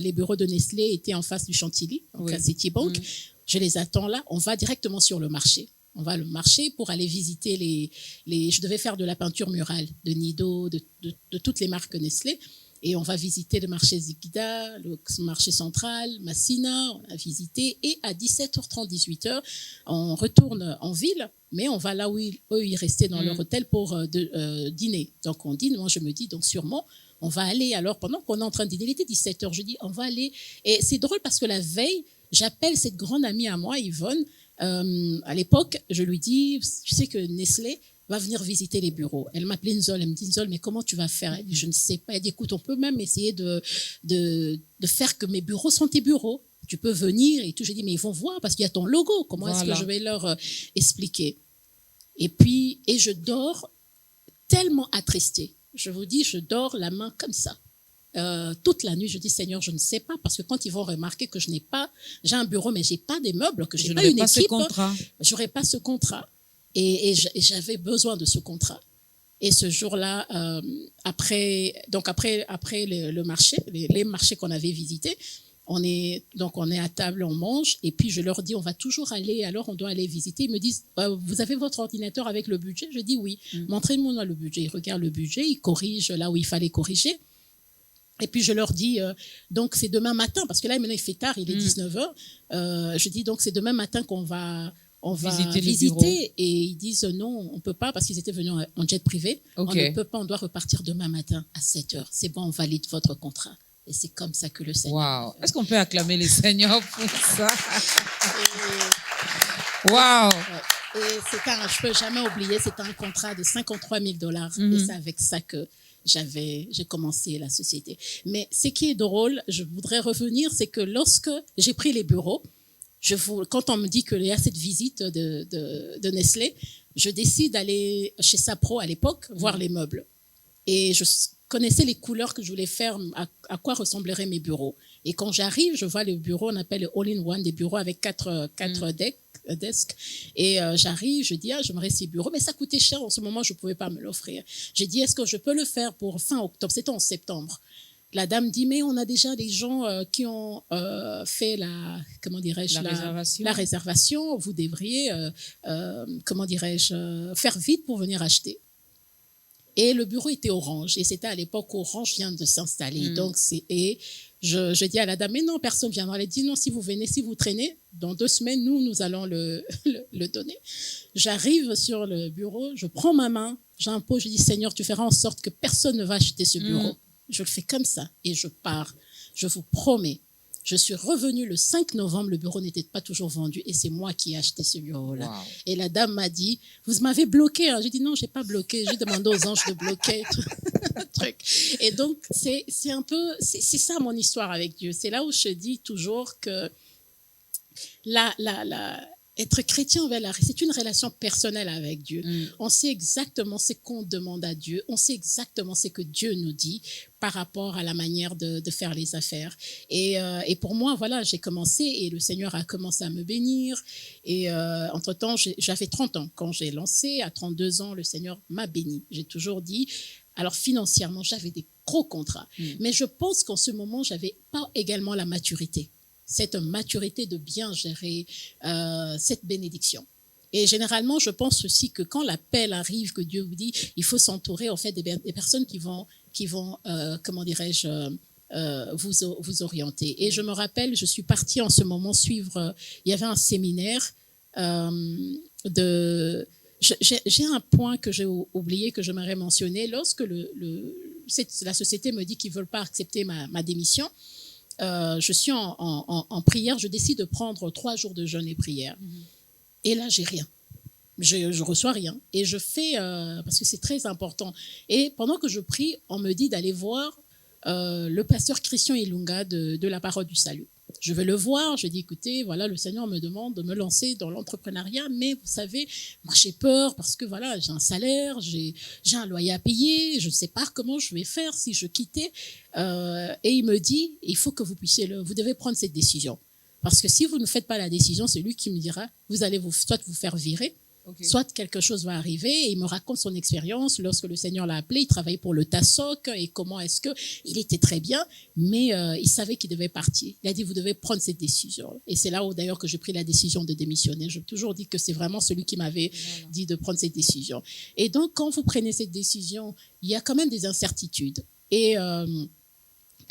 les bureaux de Nestlé étaient en face du Chantilly, donc à Citibank. Je les attends là. On va directement sur le marché. On va le marché pour aller visiter je devais faire de la peinture murale de Nido, de toutes les marques Nestlé. Et on va visiter le marché Zikida, le marché central, Massina, on a visité. Et à 17h30, 18h, on retourne en ville, mais on va là où ils restaient dans leur hôtel pour dîner. Donc on dîne, moi je me dis, donc sûrement, on va aller, alors pendant qu'on est en train de dîner, il était 17h, je dis, on va aller. Et c'est drôle parce que la veille, j'appelle cette grande amie à moi, Yvonne. À l'époque, je lui dis, tu sais que Nestlé va venir visiter les bureaux. Elle m'appelait Nzol, elle me dit Nzol, mais comment tu vas faire? Elle dit, je ne sais pas. Elle dit, écoute, on peut même essayer de faire que mes bureaux sont tes bureaux. Tu peux venir et tout. J'ai dit, mais ils vont voir parce qu'il y a ton logo. Comment est-ce que je vais leur expliquer? Et je dors tellement attristée. Je vous dis, je dors la main comme ça. Toute la nuit, je dis, Seigneur, je ne sais pas, parce que quand ils vont remarquer que j'ai un bureau, mais j'ai pas des meubles, que j'ai pas une équipe, j'aurais pas ce contrat. Et j'avais besoin de ce contrat. Et ce jour-là, après le marché, les marchés qu'on avait visités, on est à table, on mange, et puis je leur dis, on va toujours aller, alors on doit aller visiter. Ils me disent, vous avez votre ordinateur avec le budget? Je dis oui. Montrez-moi le budget. Ils regardent le budget, ils corrigent là où il fallait corriger. Et puis je leur dis, donc c'est demain matin, parce que là maintenant il fait tard, il est 19h. Je dis, donc c'est demain matin qu'on va visiter. Et ils disent non, on peut pas, parce qu'ils étaient venus en jet privé. On ne peut pas, on doit repartir demain matin à 7h. C'est bon, on valide votre contrat. Et c'est comme ça que le Seigneur... Wow. Est-ce qu'on peut acclamer le Seigneur pour ça? Wow. Et je peux jamais oublier, c'était un contrat de $53,000. Et c'est avec ça que j'ai commencé la société. Mais ce qui est drôle, je voudrais revenir, c'est que lorsque j'ai pris les bureaux, quand on me dit qu'il y a cette visite de Nestlé, je décide d'aller chez Sapro à l'époque, voir les meubles. Et je connaissais les couleurs que je voulais faire, à quoi ressembleraient mes bureaux. Et quand j'arrive, je vois le bureau, on appelle le all-in-one, des bureaux avec quatre desks. Et j'arrive, je dis, j'aimerais ces bureaux. Mais ça coûtait cher, en ce moment, je ne pouvais pas me l'offrir. J'ai dit, est-ce que je peux le faire pour fin octobre? C'était en septembre. La dame dit, mais on a déjà des gens qui ont fait la réservation. Vous devriez, faire vite pour venir acheter. Et le bureau était orange. Et c'était à l'époque où Orange vient de s'installer. Donc, je dis à la dame, mais non, personne ne viendra. Elle dit, non, si vous venez, si vous traînez, dans 2 semaines, nous allons le donner. J'arrive sur le bureau, je prends ma main, j'impose, je dis, Seigneur, tu feras en sorte que personne ne va acheter ce bureau. Je le fais comme ça et je pars. Je vous promets. Je suis revenue le 5 novembre, le bureau n'était pas toujours vendu et c'est moi qui ai acheté ce bureau-là. Wow. Et la dame m'a dit, vous m'avez bloqué. J'ai dit non, j'ai pas bloqué. J'ai demandé aux anges de bloquer. Et donc, c'est ça mon histoire avec Dieu. C'est là où je dis toujours que être chrétien c'est une relation personnelle avec Dieu. On sait exactement ce qu'on demande à Dieu. On sait exactement ce que Dieu nous dit par rapport à la manière de faire les affaires. Et pour moi, voilà, j'ai commencé et le Seigneur a commencé à me bénir. Et entre-temps, j'avais 30 ans quand j'ai lancé. À 32 ans, le Seigneur m'a béni. J'ai toujours dit, alors financièrement, j'avais des gros contrats. Mais je pense qu'en ce moment, j'avais pas également la maturité. Cette maturité de bien gérer cette bénédiction. Et généralement, je pense aussi que quand l'appel arrive, que Dieu vous dit, il faut s'entourer en fait des personnes qui vont vous orienter. Et je me rappelle, je suis partie en ce moment suivre, il y avait un séminaire j'ai un point que j'ai oublié, que j'aimerais mentionner. Lorsque la société me dit qu'ils ne veulent pas accepter ma démission, je suis en prière, je décide de prendre 3 jours de jeûne et prière. Et là, j'ai rien. Je reçois rien. Et je fais, parce que c'est très important. Et pendant que je prie, on me dit d'aller voir le pasteur Christian Ilunga de la Parole du Salut. Je vais le voir, je dis, écoutez, voilà, le Seigneur me demande de me lancer dans l'entrepreneuriat, mais vous savez, moi j'ai peur parce que voilà, j'ai un salaire, j'ai un loyer à payer, je ne sais pas comment je vais faire si je quittais. Et il me dit, il faut que vous devez prendre cette décision. Parce que si vous ne faites pas la décision, c'est lui qui me dira, vous allez soit vous faire virer, soit quelque chose va arriver. Et il me raconte son expérience. Lorsque le Seigneur l'a appelé, il travaillait pour le TASSOC et comment est-ce que il était très bien, mais il savait qu'il devait partir. Il a dit, vous devez prendre cette décision. Et c'est là où d'ailleurs que j'ai pris la décision de démissionner. Je me toujours dit que c'est vraiment celui qui m'avait dit de prendre cette décision. Et donc, quand vous prenez cette décision, il y a quand même des incertitudes. Et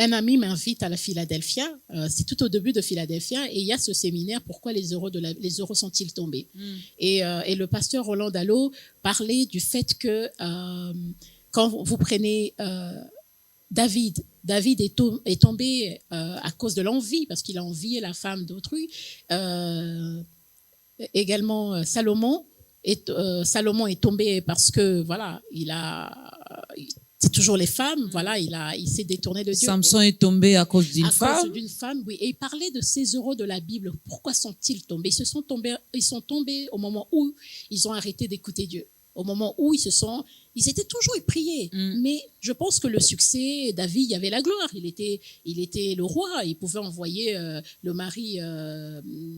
un ami m'invite à la Philadelphia, c'est tout au début de Philadelphia, et il y a ce séminaire, pourquoi les euros sont-ils tombés? Et le pasteur Roland Dallot parlait du fait que quand vous prenez David est tombé à cause de l'envie, parce qu'il a envié la femme d'autrui, également Salomon, Salomon est tombé parce que voilà, c'est toujours les femmes, voilà, il s'est détourné de Dieu. Samson est tombé à cause d'une femme. À cause d'une femme, oui. Et il parlait de ces héros de la Bible. Pourquoi sont-ils tombés? Ils sont tombés au moment où ils ont arrêté d'écouter Dieu. Au moment où ils étaient toujours priés. Mais je pense que le succès, David, il y avait la gloire. Il était le roi. Il pouvait envoyer le mari,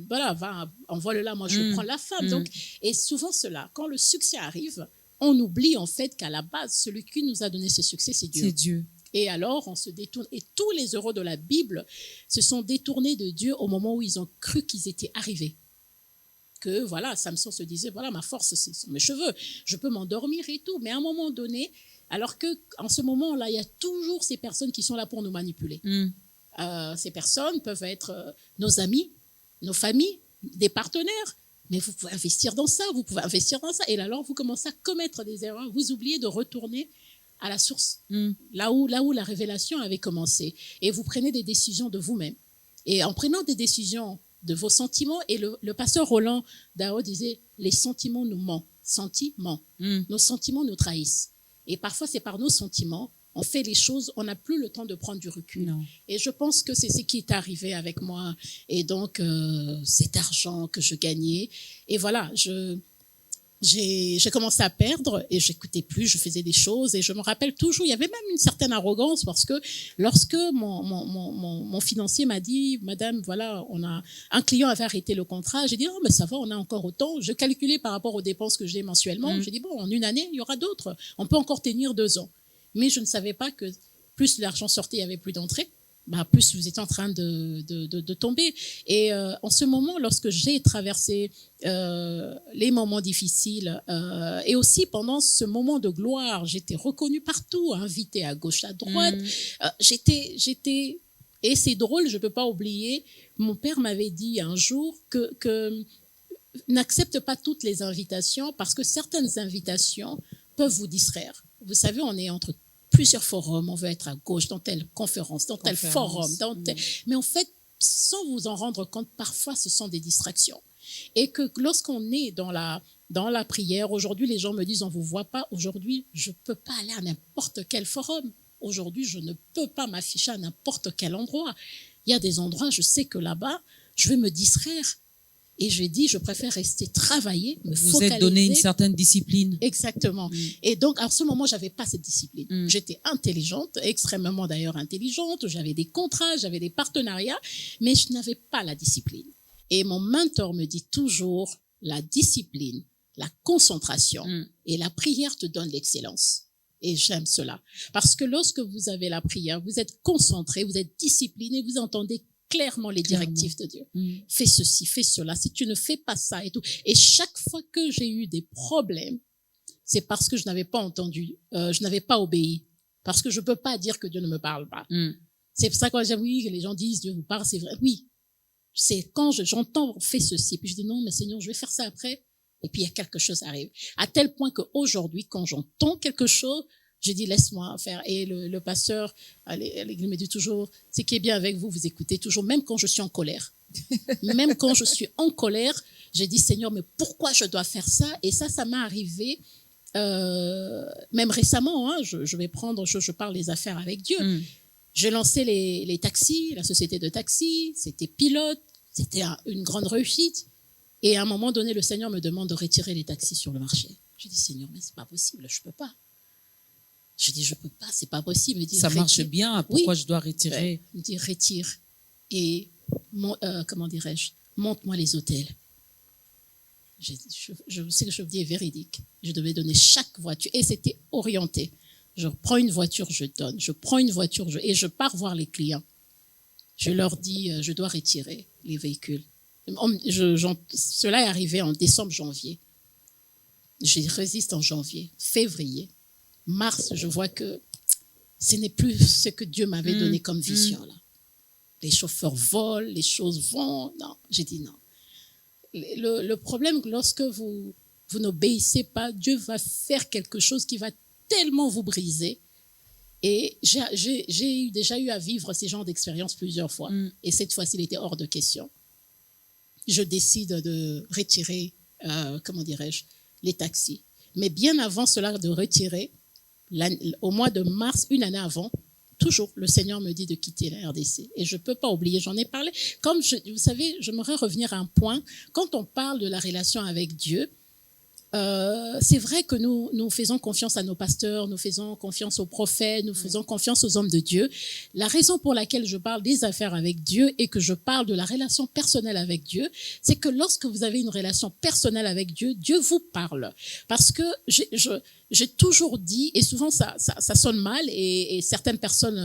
voilà, envoie-le là, moi je prends la femme. Donc, et souvent cela, quand le succès arrive, on oublie en fait qu'à la base, celui qui nous a donné ce succès, c'est Dieu. C'est Dieu. Et alors, on se détourne. Et tous les héros de la Bible se sont détournés de Dieu au moment où ils ont cru qu'ils étaient arrivés. Que voilà, Samson se disait, voilà, ma force, ce sont mes cheveux. Je peux m'endormir et tout. Mais à un moment donné, alors qu'en ce moment-là, il y a toujours ces personnes qui sont là pour nous manipuler. Ces personnes peuvent être nos amis, nos familles, des partenaires. Mais vous pouvez investir dans ça, vous pouvez investir dans ça. Et alors, vous commencez à commettre des erreurs. Vous oubliez de retourner à la source, là où la révélation avait commencé. Et vous prenez des décisions de vous-même. Et en prenant des décisions de vos sentiments, et le pasteur Roland Dao disait, les sentiments nous mentent. Sentiments. Nos sentiments nous trahissent. Et parfois, c'est par nos sentiments, on fait les choses, on n'a plus le temps de prendre du recul. Non. Et je pense que c'est ce qui est arrivé avec moi. Et donc, cet argent que je gagnais. Et voilà, j'ai commencé à perdre et j'écoutais plus, je faisais des choses et je me rappelle toujours, il y avait même une certaine arrogance parce que lorsque mon financier m'a dit, madame, voilà, un client avait arrêté le contrat, j'ai dit, oh, mais ça va, on a encore autant. Je calculais par rapport aux dépenses que j'ai mensuellement. J'ai dit, bon, en une année, il y aura d'autres. On peut encore tenir 2 ans. Mais je ne savais pas que plus l'argent sortait, il n'y avait plus d'entrée. Plus vous étiez en train de tomber. Et en ce moment, lorsque j'ai traversé les moments difficiles et aussi pendant ce moment de gloire, j'étais reconnue partout, invitée à gauche, à droite. J'étais et c'est drôle, je ne peux pas oublier, mon père m'avait dit un jour que n'accepte pas toutes les invitations parce que certaines invitations peuvent vous distraire. Vous savez, on est entre plusieurs forums, on veut être à gauche dans telle conférence, dans tel forum, mais en fait, sans vous en rendre compte, parfois ce sont des distractions. Et que lorsqu'on est dans la prière, aujourd'hui les gens me disent, on ne vous voit pas, aujourd'hui je ne peux pas aller à n'importe quel forum, aujourd'hui je ne peux pas m'afficher à n'importe quel endroit. Il y a des endroits, je sais que là-bas, je vais me distraire. Et j'ai dit, je préfère rester travailler, me focaliser. Vous êtes donné une certaine discipline. Exactement. Et donc, à ce moment, j'avais pas cette discipline. J'étais intelligente, extrêmement d'ailleurs intelligente. J'avais des contrats, j'avais des partenariats, mais je n'avais pas la discipline. Et mon mentor me dit toujours, la discipline, la concentration et la prière te donnent l'excellence. Et j'aime cela. Parce que lorsque vous avez la prière, vous êtes concentré, vous êtes discipliné, vous entendez clairement les directives de Dieu. Fais ceci, fais cela. Si tu ne fais pas ça et tout. Et chaque fois que j'ai eu des problèmes, c'est parce que je n'avais pas entendu, je n'avais pas obéi. Parce que je peux pas dire que Dieu ne me parle pas. C'est pour ça que quand j'ai oui, que les gens disent Dieu vous parle, c'est vrai. Oui. C'est quand j'entends fais ceci. Puis je dis non, mais Seigneur, je vais faire ça après. Et puis il y a quelque chose qui arrive. À tel point qu'aujourd'hui, quand j'entends quelque chose, j'ai dit, laisse-moi faire. Et le pasteur à l'église me dit toujours, ce qui est bien avec vous, vous écoutez toujours, même quand je suis en colère. Même quand je suis en colère, j'ai dit, Seigneur, mais pourquoi je dois faire ça? Et ça m'est arrivé, même récemment, hein, je vais prendre, je parle des affaires avec Dieu. J'ai lancé les taxis, la société de taxis, c'était pilote, c'était une grande réussite. Et à un moment donné, le Seigneur me demande de retirer les taxis sur le marché. J'ai dit, Seigneur, mais c'est pas possible, je peux pas. Je dis, je peux pas, c'est pas possible. Il dit, ça marche bien, pourquoi je dois retirer? Il me dit, retire. Et, comment dirais-je, monte-moi les hôtels. Je sais que je vous dis est véridique. Je devais donner chaque voiture. Et c'était orienté. Je prends une voiture, je donne. Je prends une voiture, et je pars voir les clients. Je leur dis, je dois retirer les véhicules. Cela est arrivé en décembre, janvier. Je résiste en janvier, février. Mars, je vois que ce n'est plus ce que Dieu m'avait donné comme vision là. Les chauffeurs volent, les choses vont. Non, j'ai dit non. Le problème, lorsque vous n'obéissez pas, Dieu va faire quelque chose qui va tellement vous briser. Et j'ai déjà eu à vivre ces genres d'expériences plusieurs fois. Et cette fois-ci, il était hors de question. Je décide de retirer, comment dirais-je, les taxis. Mais bien avant cela de retirer, au mois de mars, une année avant, toujours, le Seigneur me dit de quitter la RDC. Et je ne peux pas oublier, j'en ai parlé. Vous savez, j'aimerais revenir à un point. Quand on parle de la relation avec Dieu, c'est vrai que nous faisons confiance à nos pasteurs, nous faisons confiance aux prophètes, nous faisons confiance aux hommes de Dieu. La raison pour laquelle je parle des affaires avec Dieu et que je parle de la relation personnelle avec Dieu, c'est que lorsque vous avez une relation personnelle avec Dieu, Dieu vous parle. Parce que j'ai toujours dit, et souvent ça sonne mal, et certaines personnes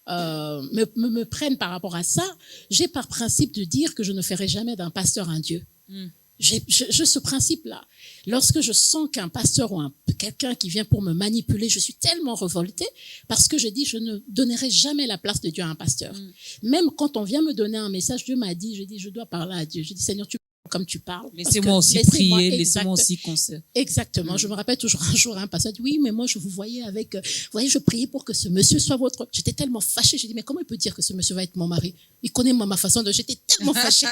me prennent par rapport à ça, j'ai par principe de dire que je ne ferai jamais d'un pasteur un Dieu. J'ai ce principe-là. Lorsque je sens qu'un pasteur ou quelqu'un qui vient pour me manipuler, je suis tellement révoltée parce que je dis je ne donnerai jamais la place de Dieu à un pasteur. Même quand on vient me donner un message, Dieu m'a dit, je dis je dois parler à Dieu. Je dis Seigneur, tu comme tu parles. Laissez-moi aussi prier, laissez-moi aussi conseiller. Exactement. Je me rappelle toujours un jour un pasteur dit oui, mais moi je vous voyais avec, vous voyez, je priais pour que ce monsieur soit votre. J'étais tellement fâchée. J'ai dit mais comment il peut dire que ce monsieur va être mon mari? Il connaît ma façon de. J'étais tellement fâchée.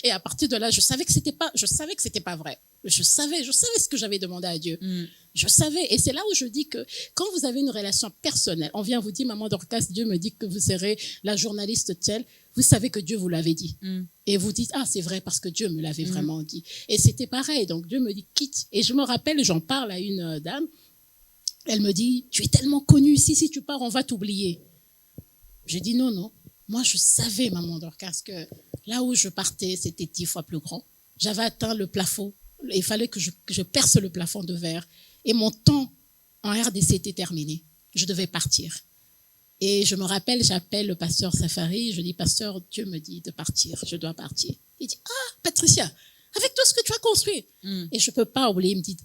Et à partir de là, je savais que c'était pas vrai. Je savais ce que j'avais demandé à Dieu. Je savais. Et c'est là où je dis que quand vous avez une relation personnelle, on vient vous dire, maman Dorcas, Dieu me dit que vous serez la journaliste telle. Vous savez que Dieu vous l'avait dit. Et vous dites, ah, c'est vrai parce que Dieu me l'avait vraiment dit. Et c'était pareil. Donc Dieu me dit, quitte. Et je me rappelle, j'en parle à une dame. Elle me dit, tu es tellement connue ici, si tu pars, on va t'oublier. J'ai dit, non. Moi, je savais, maman Dorcas, que là où je partais, c'était 10 fois plus grand. J'avais atteint le plafond. Il fallait que je perce le plafond de verre. Et mon temps en RDC était terminé. Je devais partir. Et je me rappelle, j'appelle le pasteur Safari, je dis, pasteur, Dieu me dit de partir, je dois partir. Il dit, ah, Patricia, avec tout ce que tu as construit. Et je ne peux pas oublier, il me dit,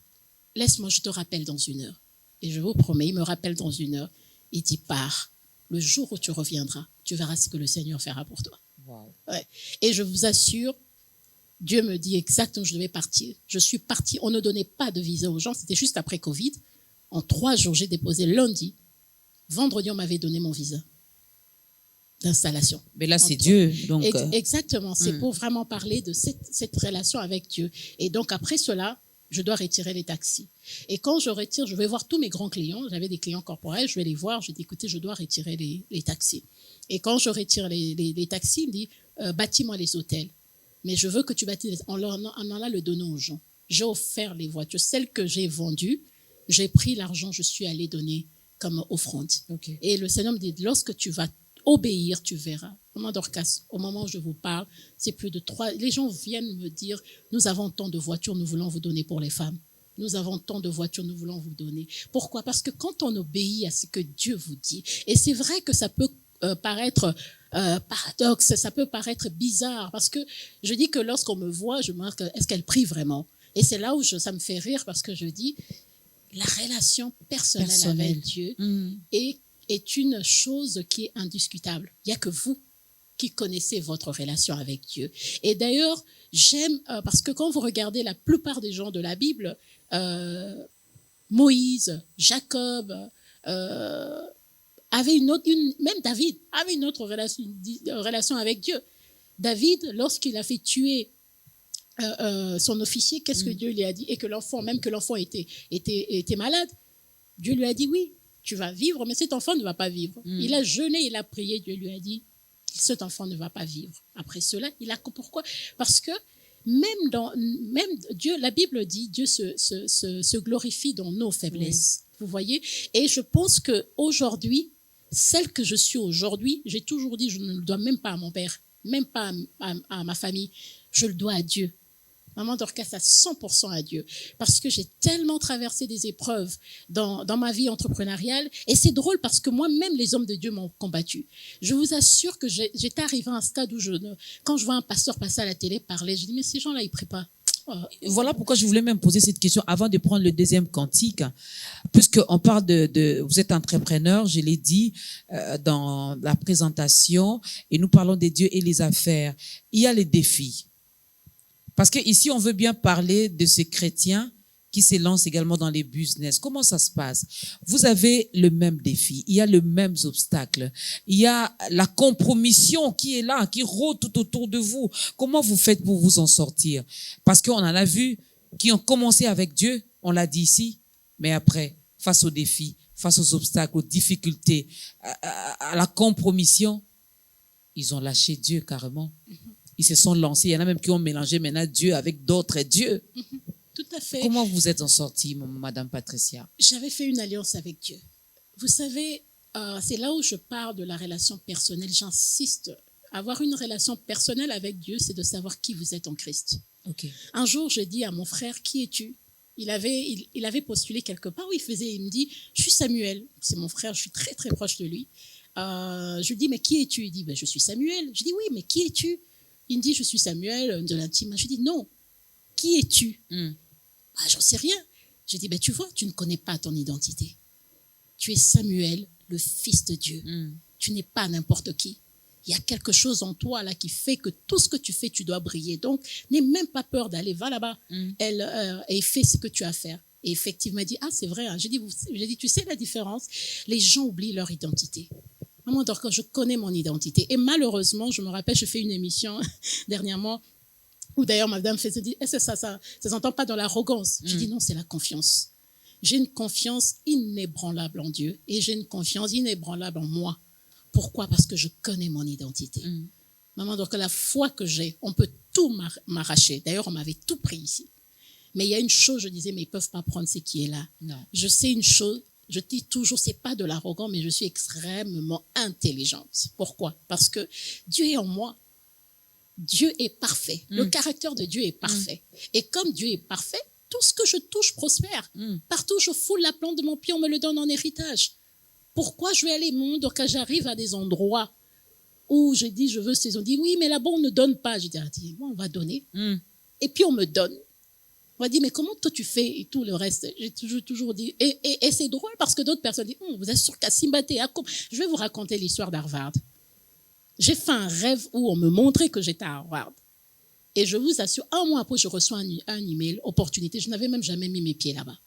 laisse-moi, je te rappelle dans 1 heure. Et je vous promets, il me rappelle dans 1 heure. Il dit, pars, le jour où tu reviendras, tu verras ce que le Seigneur fera pour toi. Wow. Ouais. Et je vous assure, Dieu me dit exactement où je devais partir. Je suis partie, on ne donnait pas de visa aux gens, c'était juste après Covid. En 3 jours, j'ai déposé lundi. Vendredi, on m'avait donné mon visa d'installation. Mais là, c'est Dieu. Donc, exactement, c'est pour vraiment parler de cette relation avec Dieu. Et donc, après cela, je dois retirer les taxis. Et quand je retire, je vais voir tous mes grands clients. J'avais des clients corporels, je vais les voir. Je dis, écoutez, je dois retirer les taxis. Et quand je retire les taxis, il me dit, bâtis-moi les hôtels. Mais je veux que tu bâtisses. On en a le donné aux gens. J'ai offert les voitures. Celles que j'ai vendues, j'ai pris l'argent, je suis allée donner comme offrande. Okay. Et le Seigneur me dit, lorsque tu vas obéir, tu verras. Maman Dorcas, au moment où je vous parle, c'est plus de 3. Les gens viennent me dire, nous avons tant de voitures, nous voulons vous donner pour les femmes. Nous avons tant de voitures, nous voulons vous donner. Pourquoi? Parce que quand on obéit à ce que Dieu vous dit, et c'est vrai que ça peut paraître paradoxe, ça peut paraître bizarre, parce que je dis que lorsqu'on me voit, je me demande, est-ce qu'elle prie vraiment? Et c'est là où ça me fait rire, parce que je dis, la relation personnelle avec Dieu est une chose qui est indiscutable. Il n'y a que vous qui connaissez votre relation avec Dieu. Et d'ailleurs, j'aime, parce que quand vous regardez la plupart des gens de la Bible, Moïse, Jacob, avait même David avait une autre relation avec Dieu. David, lorsqu'il a fait tuer son officier, qu'est-ce que Dieu lui a dit? Et que l'enfant était malade, Dieu lui a dit oui, tu vas vivre, mais cet enfant ne va pas vivre. Il a jeûné, il a prié, Dieu lui a dit cet enfant ne va pas vivre. Après cela, pourquoi? Parce que même Dieu, la Bible dit, Dieu se glorifie dans nos faiblesses. Vous voyez? Et je pense qu'aujourd'hui, celle que je suis aujourd'hui, j'ai toujours dit, je ne le dois même pas à mon père, même pas à ma famille, je le dois à Dieu. Maman Dorcas, à 100% à Dieu. Parce que j'ai tellement traversé des épreuves dans ma vie entrepreneuriale. Et c'est drôle parce que moi-même, les hommes de Dieu m'ont combattu. Je vous assure que j'étais arrivée à un stade où quand je vois un pasteur passer à la télé parler, je dis, mais ces gens-là, ils prient pas. Voilà pourquoi je voulais même poser cette question avant de prendre le deuxième cantique, puisqu'on parle vous êtes entrepreneur, je l'ai dit dans la présentation, et nous parlons des dieux et les affaires. Il y a les défis. Parce que ici, on veut bien parler de ces chrétiens qui s'élancent également dans les business. Comment ça se passe? Vous avez le même défi, il y a les mêmes obstacles, il y a la compromission qui est là, qui rôde tout autour de vous. Comment vous faites pour vous en sortir? Parce qu'on en a vu qui ont commencé avec Dieu, on l'a dit ici, mais après, face aux défis, face aux obstacles, aux difficultés, à la compromission, ils ont lâché Dieu carrément. Ils se sont lancés. Il y en a même qui ont mélangé maintenant Dieu avec d'autres dieux. Tout à fait. Comment vous êtes en sortie, Madame Patricia? J'avais fait une alliance avec Dieu. Vous savez, c'est là où je parle de la relation personnelle. J'insiste. Avoir une relation personnelle avec Dieu, c'est de savoir qui vous êtes en Christ. Okay. Un jour, je dis à mon frère, qui es-tu? Il avait postulé quelque part où il me dit, je suis Samuel. C'est mon frère, je suis très très proche de lui. Je lui dis, mais qui es-tu? Il dit, je suis Samuel. Je dis, oui, mais qui es-tu? Il me dit, je suis Samuel de l'intime. Je dis, non, qui es-tu? J'en sais rien. Je dis, tu vois, tu ne connais pas ton identité. Tu es Samuel, le fils de Dieu. Tu n'es pas n'importe qui. Il y a quelque chose en toi là qui fait que tout ce que tu fais, tu dois briller. Donc, n'aie même pas peur d'aller, va là-bas et fais ce que tu as à faire. Et effectivement, il dit, c'est vrai. Hein. J'ai dit, tu sais la différence? Les gens oublient leur identité. Moi, donc, je connais mon identité. Et malheureusement, je me rappelle, je fais une émission dernièrement où d'ailleurs madame se dit, est-ce que ça s'entend pas dans l'arrogance? J'ai dit non, c'est la confiance. J'ai une confiance inébranlable en Dieu et j'ai une confiance inébranlable en moi. Pourquoi? Parce que je connais mon identité. Maman, donc la foi que j'ai, on peut tout m'arracher. D'ailleurs, on m'avait tout pris ici. Mais il y a une chose, je disais, mais ils peuvent pas prendre ce qui est là. Non. Je sais une chose, je dis toujours, c'est pas de l'arrogance, mais je suis extrêmement intelligente. Pourquoi? Parce que Dieu est en moi. Dieu est parfait. Le caractère de Dieu est parfait. Et comme Dieu est parfait, tout ce que je touche prospère. Partout où je foule la plante de mon pied, on me le donne en héritage. Pourquoi je vais aller donc quand j'arrive à des endroits où je dis je veux ces, on dit oui, mais là-bas on ne donne pas. Je dis bon, on va donner. Et puis on me donne. On va dire mais comment toi tu fais et tout le reste. J'ai toujours dit et c'est drôle parce que d'autres personnes disent vous êtes sûr qu'à Simbaté, je vais vous raconter l'histoire d'Harvard. J'ai fait un rêve où on me montrait que j'étais à Harvard. Et je vous assure, un mois après, je reçois un email, opportunité. Je n'avais même jamais mis mes pieds là-bas.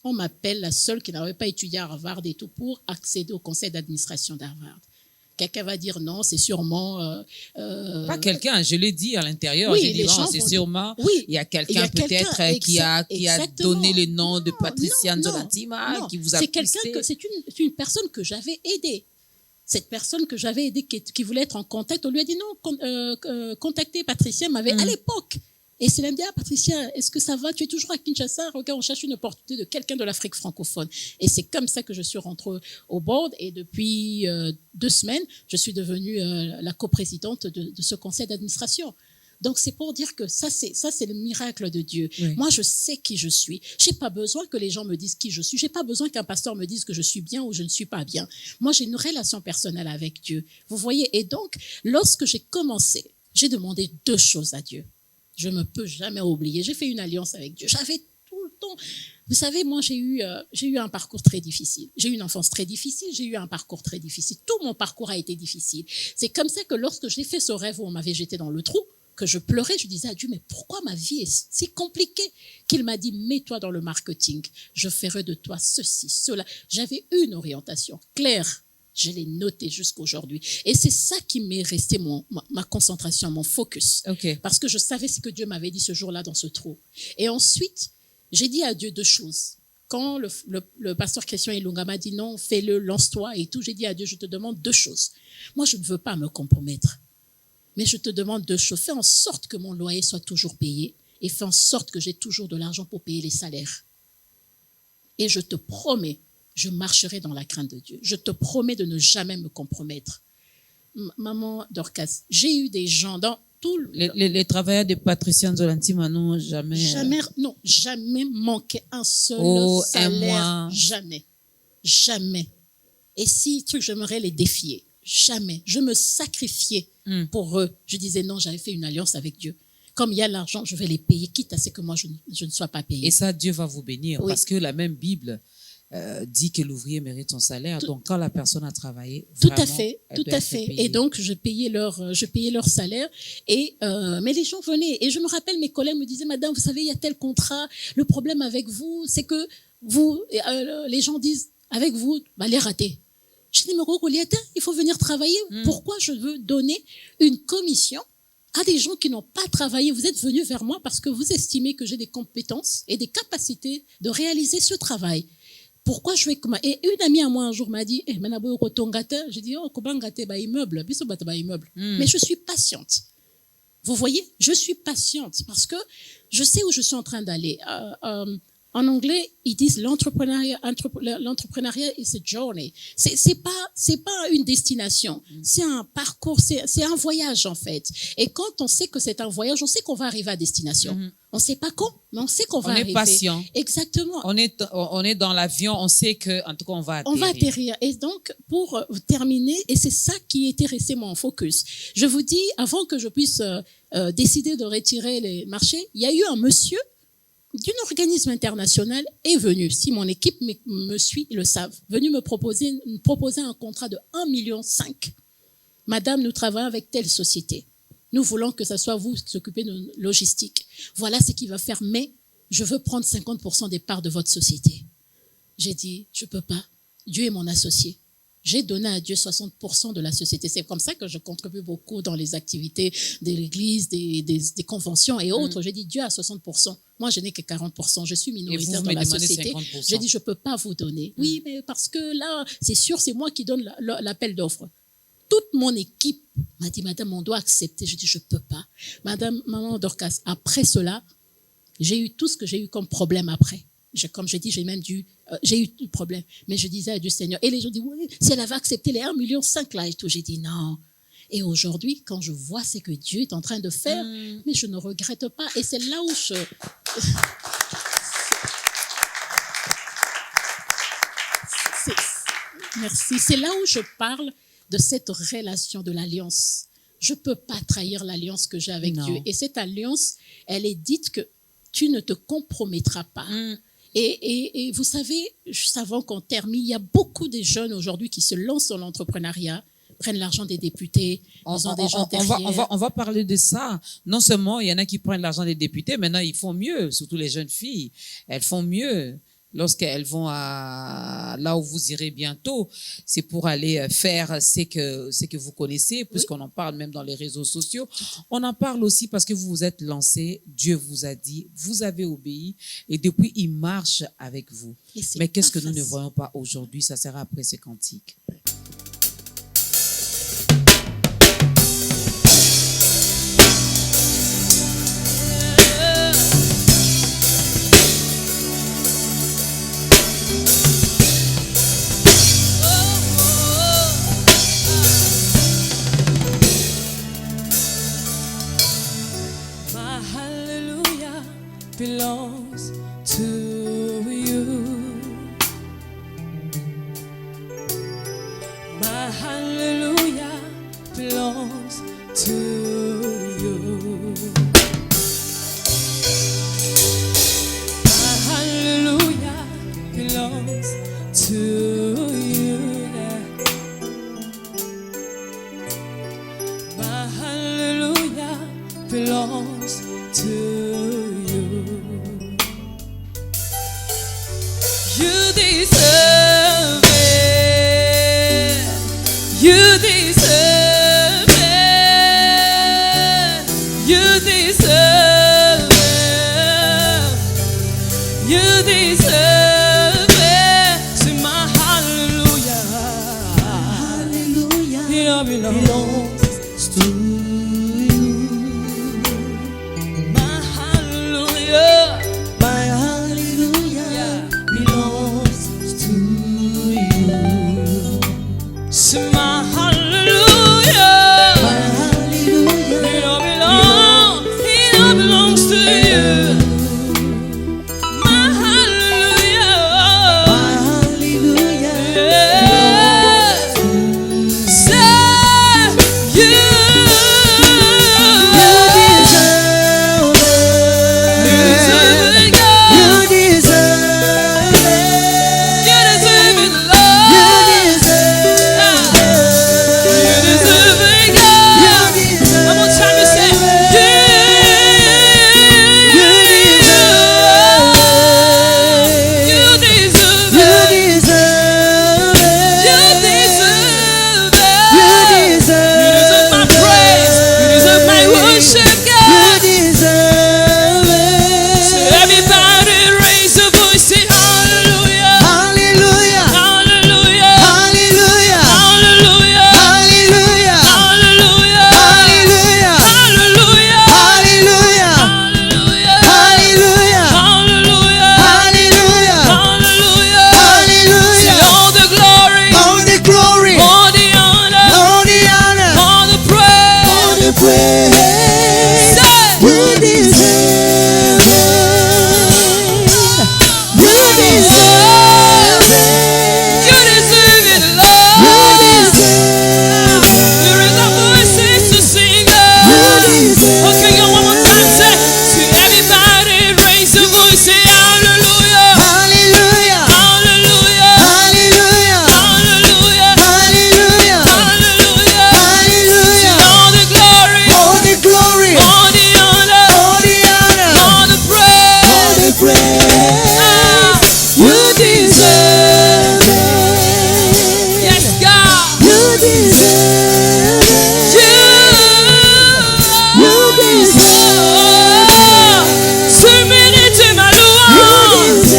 On m'appelle la seule qui n'avait pas étudié à Harvard et tout pour accéder au conseil d'administration d'Harvard. Quelqu'un va dire non, c'est sûrement... Pas quelqu'un, je l'ai dit à l'intérieur. Oui, j'ai dit non, c'est sûrement... Oui, il y a quelqu'un peut-être qui a donné le nom de Patricia Nzolantima, qui vous a poussé. C'est une personne que j'avais aidée. Cette personne que j'avais aidée, qui voulait être en contact, on lui a dit non, contactez Patricia, m'avait à l'époque. Et c'est là, me dit, Patricia, est-ce que ça va? Tu es toujours à Kinshasa? Regarde, on cherche une opportunité de quelqu'un de l'Afrique francophone. Et c'est comme ça que je suis rentrée au board. Et depuis 2 semaines, je suis devenue la coprésidente de ce conseil d'administration. Donc, c'est pour dire que ça, c'est le miracle de Dieu. Oui. Moi, je sais qui je suis. J'ai pas besoin que les gens me disent qui je suis. J'ai pas besoin qu'un pasteur me dise que je suis bien ou je ne suis pas bien. Moi, j'ai une relation personnelle avec Dieu. Vous voyez? Et donc, lorsque j'ai commencé, j'ai demandé 2 choses à Dieu. Je ne peux jamais oublier. J'ai fait une alliance avec Dieu. J'avais tout le temps... Vous savez, moi, j'ai eu un parcours très difficile. J'ai eu une enfance très difficile. J'ai eu un parcours très difficile. Tout mon parcours a été difficile. C'est comme ça que lorsque j'ai fait ce rêve où on m'avait jeté dans le trou, que je pleurais, je disais à Dieu, mais pourquoi ma vie est si compliquée? Qu'il m'a dit, mets-toi dans le marketing. Je ferai de toi ceci, cela. J'avais une orientation claire. Je l'ai noté jusqu'aujourd'hui. Et c'est ça qui m'est resté ma concentration, mon focus. Okay. Parce que je savais ce que Dieu m'avait dit ce jour-là dans ce trou. Et ensuite, j'ai dit à Dieu 2 choses. Quand le pasteur Christian Ilunga m'a dit non, fais-le, lance-toi et tout, j'ai dit à Dieu, je te demande 2 choses. Moi, je ne veux pas me compromettre. Mais je te demande 2 choses. Fais en sorte que mon loyer soit toujours payé et fais en sorte que j'ai toujours de l'argent pour payer les salaires. Et je te promets, je marcherai dans la crainte de Dieu. Je te promets de ne jamais me compromettre. Maman Dorcas, j'ai eu des gens dans tout les travailleurs de Patricia Nzolantima n'ont jamais... Jamais manqué un seul salaire. Jamais. Jamais. Et si j'aimerais les défier. Jamais. Je me sacrifiais pour eux. Je disais non, j'avais fait une alliance avec Dieu. Comme il y a l'argent, je vais les payer, quitte à ce que moi je ne sois pas payée. Et ça, Dieu va vous bénir. Oui. Parce que la même Bible dit que l'ouvrier mérite son salaire. Donc, quand la personne a travaillé, tout vraiment, à fait, elle tout doit à être fait. payée. Et donc, je payais leur salaire. Et mais les gens venaient. Et je me rappelle, mes collègues me disaient, Madame, vous savez, il y a tel contrat. Le problème avec vous, c'est que les gens disent, avec vous, les ratés. Je dis, mais Goliath, il faut venir travailler. Pourquoi je veux donner une commission à des gens qui n'ont pas travaillé? Vous êtes venus vers moi parce que vous estimez que j'ai des compétences et des capacités de réaliser ce travail. Pourquoi je vais... Et une amie à moi un jour m'a dit, j'ai dit, oh, comment gâter immeuble? Mais je suis patiente. Vous voyez, je suis patiente parce que je sais où je suis en train d'aller. En anglais, ils disent l'entrepreneuriat is a journey. C'est pas une destination. C'est un parcours, c'est un voyage, en fait. Et quand on sait que c'est un voyage, on sait qu'on va arriver à destination. On sait pas quand, mais on sait qu'on va arriver. On est patient. Exactement. On est dans l'avion, on sait que, en tout cas, on va atterrir. On va atterrir. Et donc, pour terminer, et c'est ça qui était resté mon focus. Je vous dis, avant que je puisse décider de retirer les marchés, il y a eu un monsieur d'un organisme international est venu, si mon équipe me suit, ils le savent, venu me proposer un contrat de 1,5 million. Madame, nous travaillons avec telle société. Nous voulons que ce soit vous qui s'occupez de logistique. Voilà ce qu'il va faire, mais je veux prendre 50% des parts de votre société. J'ai dit, je peux pas. Dieu est mon associé. J'ai donné à Dieu 60% de la société. C'est comme ça que je contribue beaucoup dans les activités de l'église, des conventions et autres. J'ai dit, Dieu a 60%. Moi, je n'ai que 40%. Je suis minoritaire dans la société. 50%. J'ai dit, je peux pas vous donner. Oui, mais parce que là, c'est sûr, c'est moi qui donne l'appel d'offres. Toute mon équipe m'a dit, Madame, on doit accepter. Je dis, je peux pas. Maman Dorcas, après cela, j'ai eu tout ce que j'ai eu comme problème après. Comme je dis, j'ai eu du problème. Mais je disais à Dieu, Seigneur, et les gens disent, oui, si elle avait accepté les 1,5 million là et tout, j'ai dit non. Et aujourd'hui, quand je vois ce que Dieu est en train de faire, mais je ne regrette pas. Et c'est là où Merci. C'est là où je parle de cette relation, de l'alliance. Je ne peux pas trahir l'alliance que j'ai avec Dieu. Et cette alliance, elle est dite que tu ne te compromettras pas. Et vous savez, juste avant qu'on termine, il y a beaucoup de jeunes aujourd'hui qui se lancent dans l'entrepreneuriat, prennent l'argent des députés, ils ont des gens derrière. On va parler de ça. Non seulement il y en a qui prennent l'argent des députés, maintenant ils font mieux, surtout les jeunes filles. Elles font mieux. Lorsqu'elles vont là où vous irez bientôt, c'est pour aller faire ce que vous connaissez, puisqu'on en parle même dans les réseaux sociaux. On en parle aussi parce que vous vous êtes lancé, Dieu vous a dit, vous avez obéi, et depuis, il marche avec vous. Mais qu'est-ce que nous ne voyons pas aujourd'hui? Ça sera après ces cantiques. Belongs to you. My hallelujah belongs to you. My hallelujah belongs to you. Yeah. My hallelujah belongs to you. You deserve it. You deserve it. You deserve it. You deserve it. Sing my hallelujah. Hallelujah. It belongs to you. My hallelujah. My hallelujah belongs to you. Sing my hallelujah. My hallelujah. It all belongs to you. My hallelujah. You deserve it. Yes, God. You deserve it. You deserve it. Tu mérites ma louange.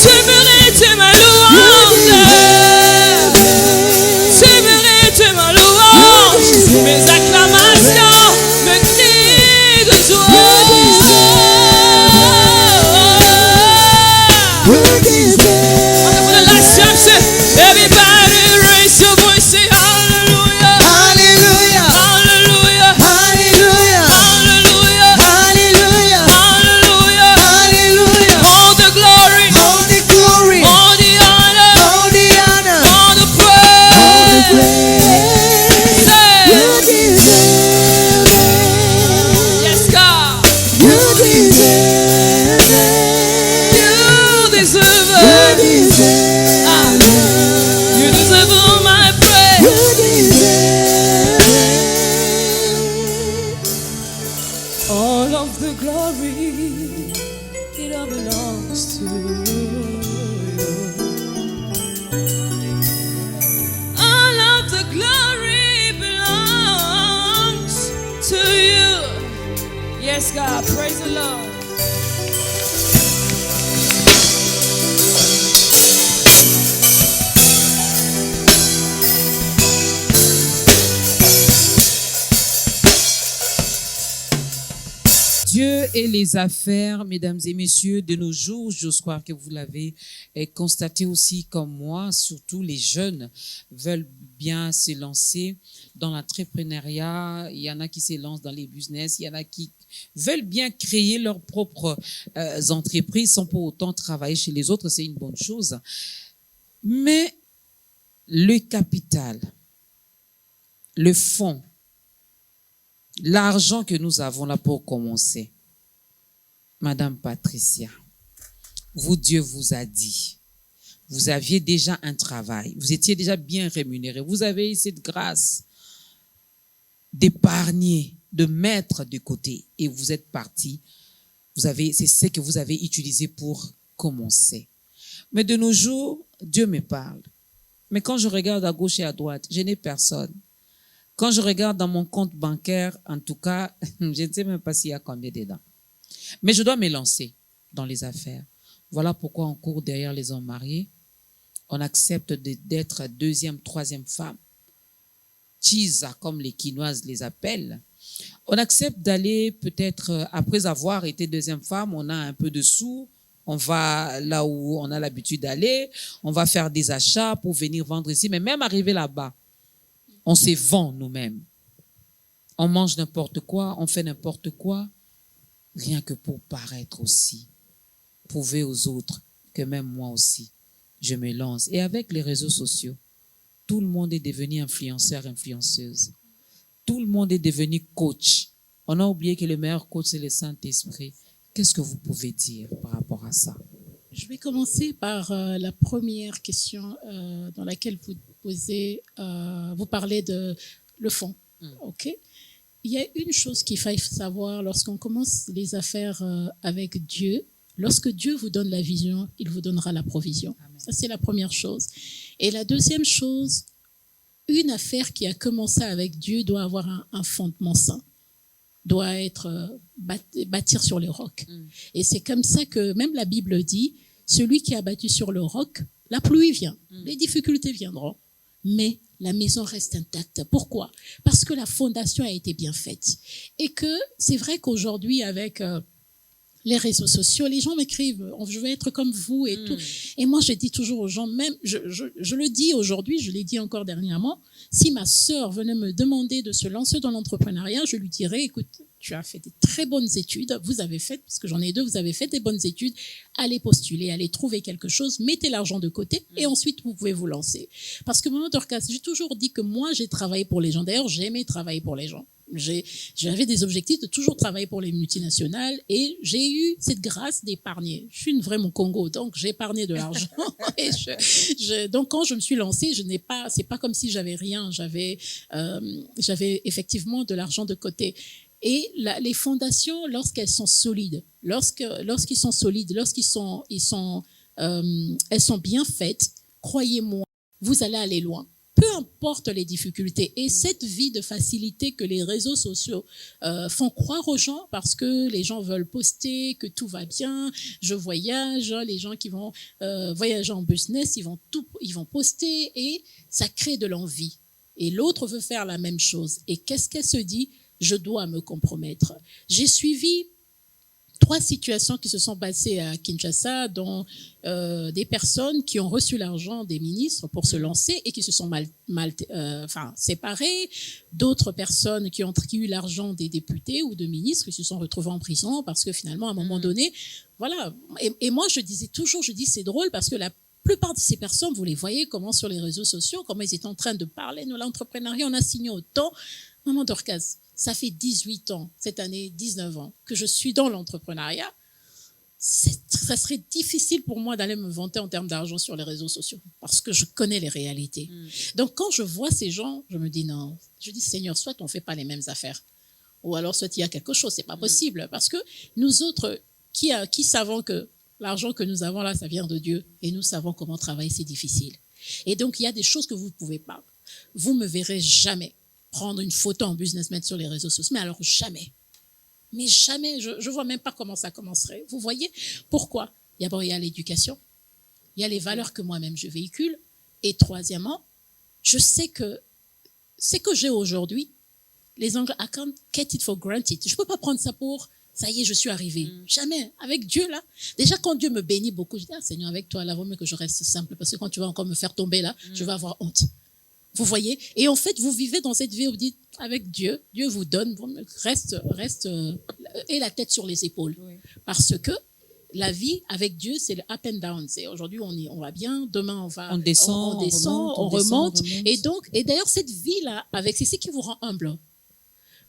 Tu mérites ma louange. Tu mérites ma louange. Mes acclamations me crient de joie. Everybody raise your voice, say hallelujah. Hallelujah. Hallelujah. Hallelujah. Hallelujah. Hallelujah. Hallelujah. Hallelujah. All the glory. All the glory. All the honor. All the honor. All the praise. All the praise. You deserve it. Yes, God. You deserve it. You deserve it. You deserve it. You deserve all my praise. You deserve it. All of the glory, it all belongs to you. All of the glory belongs to you. Yes, God, praise the Lord. Dieu et les affaires, mesdames et messieurs, de nos jours, j'ose croire que vous l'avez constaté aussi comme moi, surtout les jeunes veulent bien se lancer dans l'entrepreneuriat, il y en a qui se lancent dans les business, il y en a qui veulent bien créer leurs propres entreprises sans pour autant travailler chez les autres, c'est une bonne chose. Mais le capital, le fonds, l'argent que nous avons là pour commencer, Madame Patricia, vous, Dieu vous a dit, vous aviez déjà un travail, vous étiez déjà bien rémunéré, vous avez eu cette grâce d'épargner, de mettre de côté et vous êtes parti, c'est ce que vous avez utilisé pour commencer. Mais de nos jours, Dieu me parle. Mais quand je regarde à gauche et à droite, je n'ai personne. Quand je regarde dans mon compte bancaire, en tout cas, je ne sais même pas s'il y a combien dedans. Mais je dois me lancer dans les affaires. Voilà pourquoi on court derrière les hommes mariés. On accepte d'être deuxième, troisième femme. Cheese, comme les Quinoises les appellent. On accepte d'aller peut-être, après avoir été deuxième femme, on a un peu de sous, on va là où on a l'habitude d'aller, on va faire des achats pour venir vendre ici. Mais même arrivé là-bas, on se vend nous-mêmes. On mange n'importe quoi, on fait n'importe quoi, rien que pour paraître aussi, prouver aux autres que même moi aussi, je me lance. Et avec les réseaux sociaux, tout le monde est devenu influenceur, influenceuse. Tout le monde est devenu coach. On a oublié que le meilleur coach, c'est le Saint-Esprit. Qu'est-ce que vous pouvez dire par rapport à ça? Je vais commencer par la première question dans laquelle vous posez, vous parlez de le fond. Ok. Il y a une chose qu'il faut savoir lorsqu'on commence les affaires avec Dieu. Lorsque Dieu vous donne la vision, il vous donnera la provision. Amen. Ça, c'est la première chose. Et la deuxième chose, une affaire qui a commencé avec Dieu doit avoir un fondement sain, doit être bâtir sur le roc. Et c'est comme ça que même la Bible dit, celui qui a bâti sur le roc, la pluie vient, les difficultés viendront, mais la maison reste intacte. Pourquoi? Parce que la fondation a été bien faite. Et que c'est vrai qu'aujourd'hui, avec les réseaux sociaux, les gens m'écrivent, je veux être comme vous et tout. Et moi, je dis toujours aux gens, même, je le dis aujourd'hui, je l'ai dit encore dernièrement, si ma sœur venait me demander de se lancer dans l'entrepreneuriat, je lui dirais, écoute, tu as fait des très bonnes études, vous avez fait, parce que j'en ai deux, vous avez fait des bonnes études, allez postuler, allez trouver quelque chose, mettez l'argent de côté et ensuite vous pouvez vous lancer. Parce que mon Dorcas, j'ai toujours dit que moi, j'ai travaillé pour les gens. D'ailleurs, j'aimais travailler pour les gens. J'avais des objectifs de toujours travailler pour les multinationales et j'ai eu cette grâce d'épargner. Je suis une vraie Congo, donc j'ai épargné de l'argent. Et donc quand je me suis lancée, c'est pas comme si j'avais rien. J'avais effectivement de l'argent de côté. Et les fondations, lorsqu'elles sont solides, lorsqu'ils sont solides, elles sont bien faites, croyez-moi, vous allez aller loin. Peu importe les difficultés. Et cette vie de facilité que les réseaux sociaux font croire aux gens, parce que les gens veulent poster, que tout va bien, je voyage, les gens qui vont voyager en business, ils vont poster et ça crée de l'envie. Et l'autre veut faire la même chose. Et qu'est-ce qu'elle se dit? Je dois me compromettre. J'ai suivi 3 situations qui se sont passées à Kinshasa, dont des personnes qui ont reçu l'argent des ministres pour se lancer et qui se sont séparées, d'autres personnes qui ont eu l'argent des députés ou de ministres qui se sont retrouvés en prison parce que finalement, à un moment donné, voilà. Et moi, je dis c'est drôle parce que la plupart de ces personnes, vous les voyez comment sur les réseaux sociaux, comment ils étaient en train de parler de l'entrepreneuriat, on a signé autant. Maman Dorcas, ça fait 18 ans, cette année 19 ans, que je suis dans l'entrepreneuriat. Ça serait difficile pour moi d'aller me vanter en termes d'argent sur les réseaux sociaux parce que je connais les réalités. Donc, quand je vois ces gens, je me dis non. Je dis, Seigneur, soit on ne fait pas les mêmes affaires ou alors soit il y a quelque chose. Ce n'est pas possible parce que nous autres qui savons que l'argent que nous avons là, ça vient de Dieu et nous savons comment travailler, c'est difficile. Et donc, il y a des choses que vous ne pouvez pas. Vous ne me verrez jamais prendre une photo en business, mettre sur les réseaux sociaux. Mais alors, jamais. Mais jamais. Je ne vois même pas comment ça commencerait. Vous voyez? Pourquoi? D'abord, il y a l'éducation. Il y a les valeurs que moi-même je véhicule. Et troisièmement, je sais que ce que j'ai aujourd'hui, les Anglais, I can't get it for granted. Je ne peux pas prendre ça pour, ça y est, je suis arrivé. Jamais. Avec Dieu, là. Déjà, quand Dieu me bénit beaucoup, je dis, Seigneur, avec toi, là, vaut mieux que je reste simple. Parce que quand tu vas encore me faire tomber, là, je vais avoir honte. Vous voyez? Et en fait, vous vivez dans cette vie où vous dites, avec Dieu, Dieu vous donne, reste et la tête sur les épaules. Oui. Parce que la vie avec Dieu, c'est le up and down. C'est aujourd'hui, on va bien, demain, on descend, on remonte. Et donc, et d'ailleurs, cette vie-là, c'est ce qui vous rend humble.